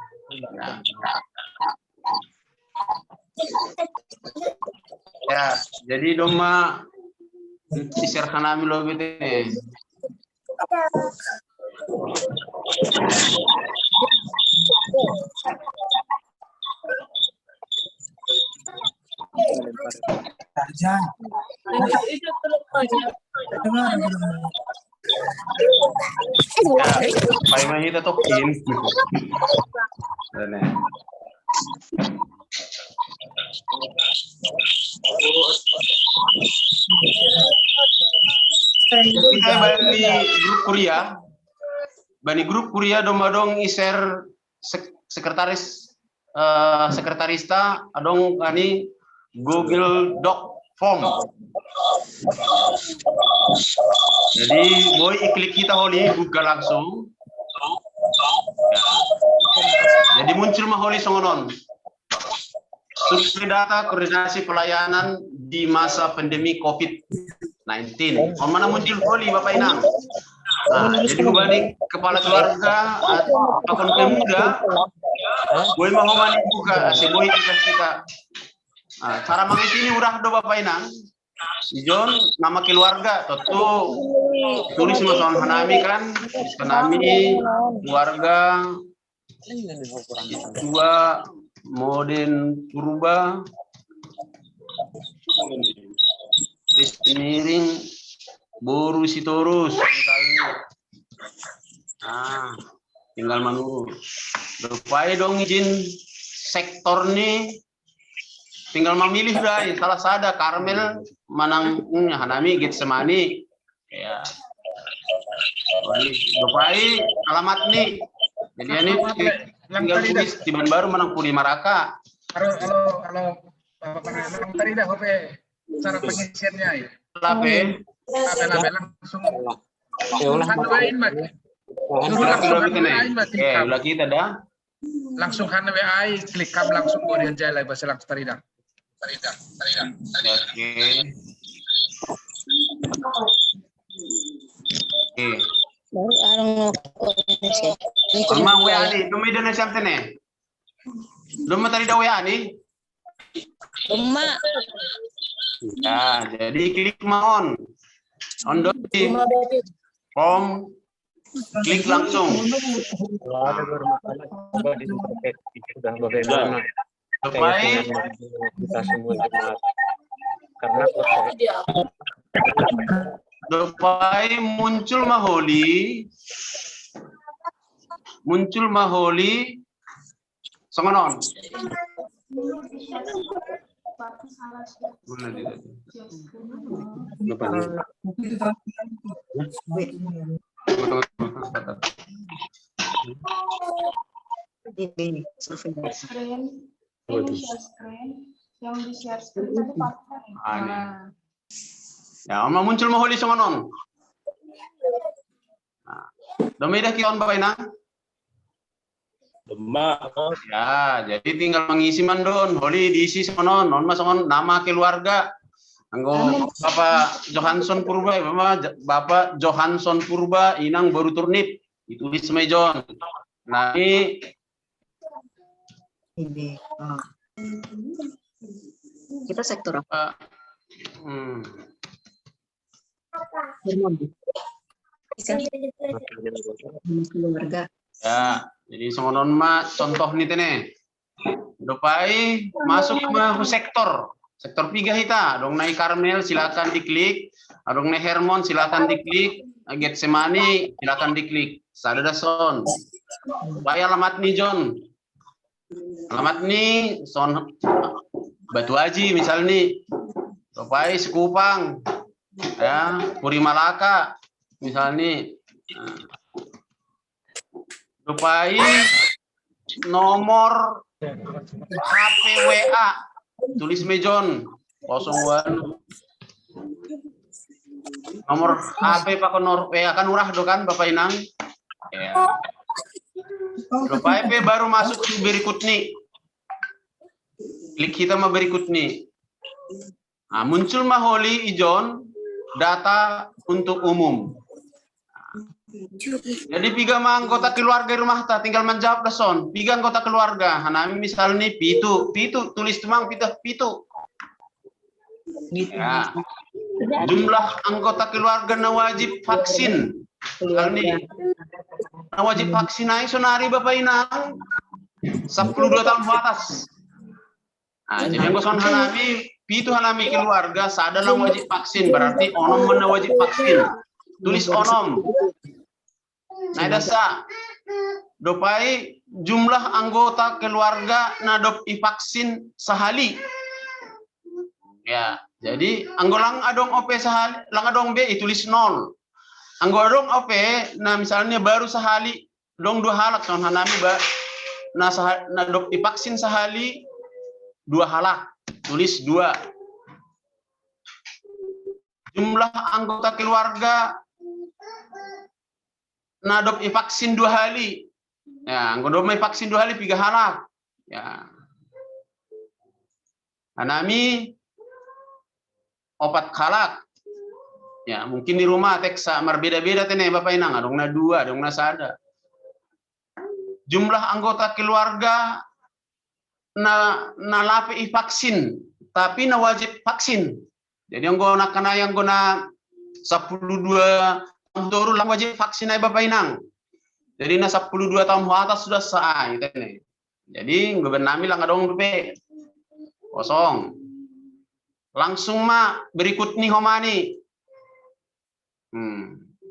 Ya, jadi domba share kanami lo gitu. Pai mahita tokin. Kita bani grup kuliah dong iser sekretarista adong kani Google Doc form. Jadi boy klik kita holi buka langsung. Jadi muncul maholi songonon. Survei data koordinasi pelayanan di masa pandemi COVID-19. Mana muncul holi Bapak Inang? Nah, jadi berbanding kepala keluarga akun pemuda, boy mau mani buka si boy kita. Nah, cara mengisi ini udah do Bapak Inang. John nama keluarga tentu tulis masalah hanami kan, hanami keluarga dua Moden Purba miring boru sitorus tinggal menurut lupai dong izin sektor nih tinggal memilih dah salah sada Karmel manangnya hanami Getsemani ya lupai alamat nih jadi ini tinggal tulis di baru menang Puri Maraka. Kalau tadi dah hope cara pengisiannya ya. Lape langsung hanwain mak. Ulah kita dah. Langsung hanwain klik kam langsung kemudian jalan bahasa langsung tadi dah. Oke. Baru arang Ama WA ni, dumay na siyang tene. Dumay tadi dah WA ni. Rumah. Ya, jadi klik on di form, klik langsung. Supaya supaya muncul maholi songonon. Yang di share screen tadi pakai. Ya, muncul maholi songonon. Domay dah kion Bapak Ina. Ya, jadi tinggal mengisi mandon, holi diisi songonon, non songon nama keluarga. Anggo Bapak Johansson Purba, Bapak Johansson Purba Inang baru turnip, ditulis mejon. Nah, ini Kita sektor apa? Keluarga. Ya, jadi songonon mah contoh nih tene. Dopai masuk ke sektor 3 hita. Dong naik Karmel silakan diklik. Adong naik Hermon silakan diklik. Getsemani silakan diklik. Sadada son. Bayar alamat nih John. Alamat nih son Batu Haji misal nih. Dopai Sekupang. Ya, Puri Malaka misalnya. Dopai nomor HP WA tulis mejon 01 Nomor HP Pak Konor akan urah do kan Bapak Inang. Ya. Bapak baru masuk ke berikut nih. Klik kita mah berikut nih. Nah, muncul maholi ijon data untuk umum. Jadi piga anggota keluarga rumah ta tinggal menjawab leson. Piga anggota keluarga. Hanami misalnya pitu tulis tumang pitu. Ya. Jumlah anggota keluarga na wajib vaksin. Misalnya na wajib vaksin ay sonari Bapak Inang 12 tahun ke atas. Nah, jadi anggoson hanami pitu hanami keluarga sadana wajib vaksin berarti onom mana wajib vaksin. Tulis onom. Nah, dasa dopai jumlah anggota keluarga nadop vaksin sahali. Ya, jadi anggolang adong OP sahali, lang adong B tulis 0. Anggolang OP, nah misalnya baru sahali, dong 2 halak son hanami ba, nah nadop vaksin sahali 2 halak, tulis 2. Jumlah anggota keluarga nadop vaksin 2 hali. Ya, anggo dom vaksin 2 hali 3 halak. Ya. Anami 4 halak. Ya, mungkin di rumah teksa berbeda-beda tene Bapak Inang, adong na 2, adong na sada. Jumlah anggota keluarga na lape vaksin, tapi na wajib vaksin. Jadi anggo nak kana yang guna 12 tahun lang wajib vaksin ay Bapak Inang. Jadi na 12 tahun ke atas sudah sah tene. Jadi gubernami lang adong dupe. Kosong. Langsung mah berikut nih homani.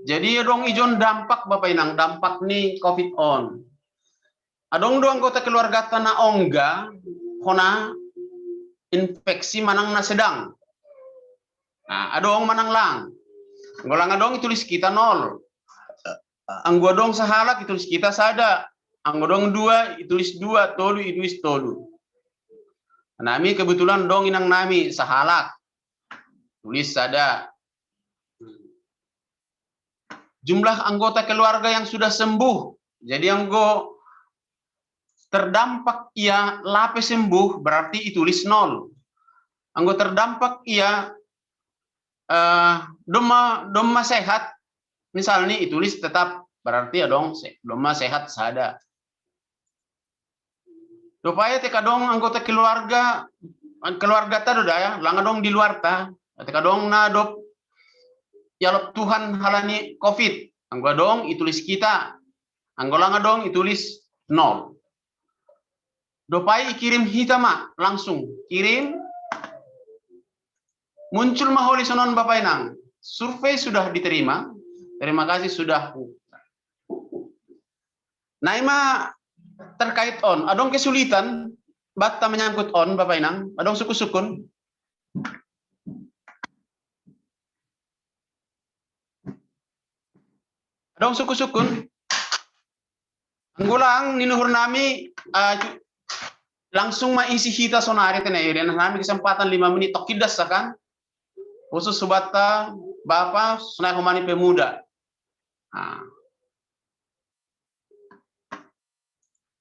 Jadi dong ijon dampak Bapak Inang, dampak nih COVID on. Adong do anggota keluarga tanah ongga hona infeksi manang na sedang. Nah, adong manang lang. Ngolang adong tulis kita 0. Anggo dong sahalak tulis kita sada. Anggo dong 2 tulis 2, tolu tulis tolu. Nami kebetulan dong inang nami sahalak. Tulis sada. Jumlah anggota keluarga yang sudah sembuh. Jadi anggo terdampak ia lape sembuh berarti ditulis 0. Anggo terdampak ia doma sehat misalnya ditulis tetap berarti ya dong doma sehat sada. Supaya teka dong anggota keluarga tado ya, langa dong di luar ta. Teka dong na dop ya Tuhan halani COVID. Anggo dong ditulis kita. Anggo langa dong ditulis 0. Dopai kirim hitama langsung kirim. Muncul maholi sonon Bapak Inang. Survei sudah diterima. Terima kasih sudah. Naima terkait on, adong kesulitan bata menyangkut on Bapak Inang, adong suku-sukun. Adong suku-sukun. Anggulang ninuhur nami langsung maisi hita sonari tenairin nami kesempatan 5 menit tokidas kan. Khusus subata Bapak sunai humani pemuda. Nah.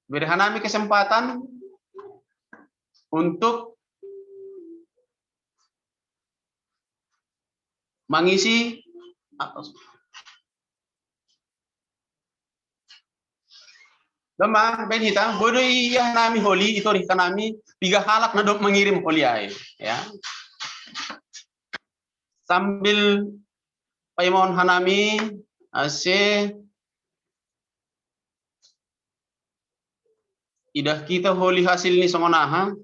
Beri hanami kesempatan untuk mengisi Dama benita bodo iya nami holi itu nih kanami 3 halak nadop mengirim holi ay ya. Sambil paimon hanami ase idah kita holi hasil ni songonaha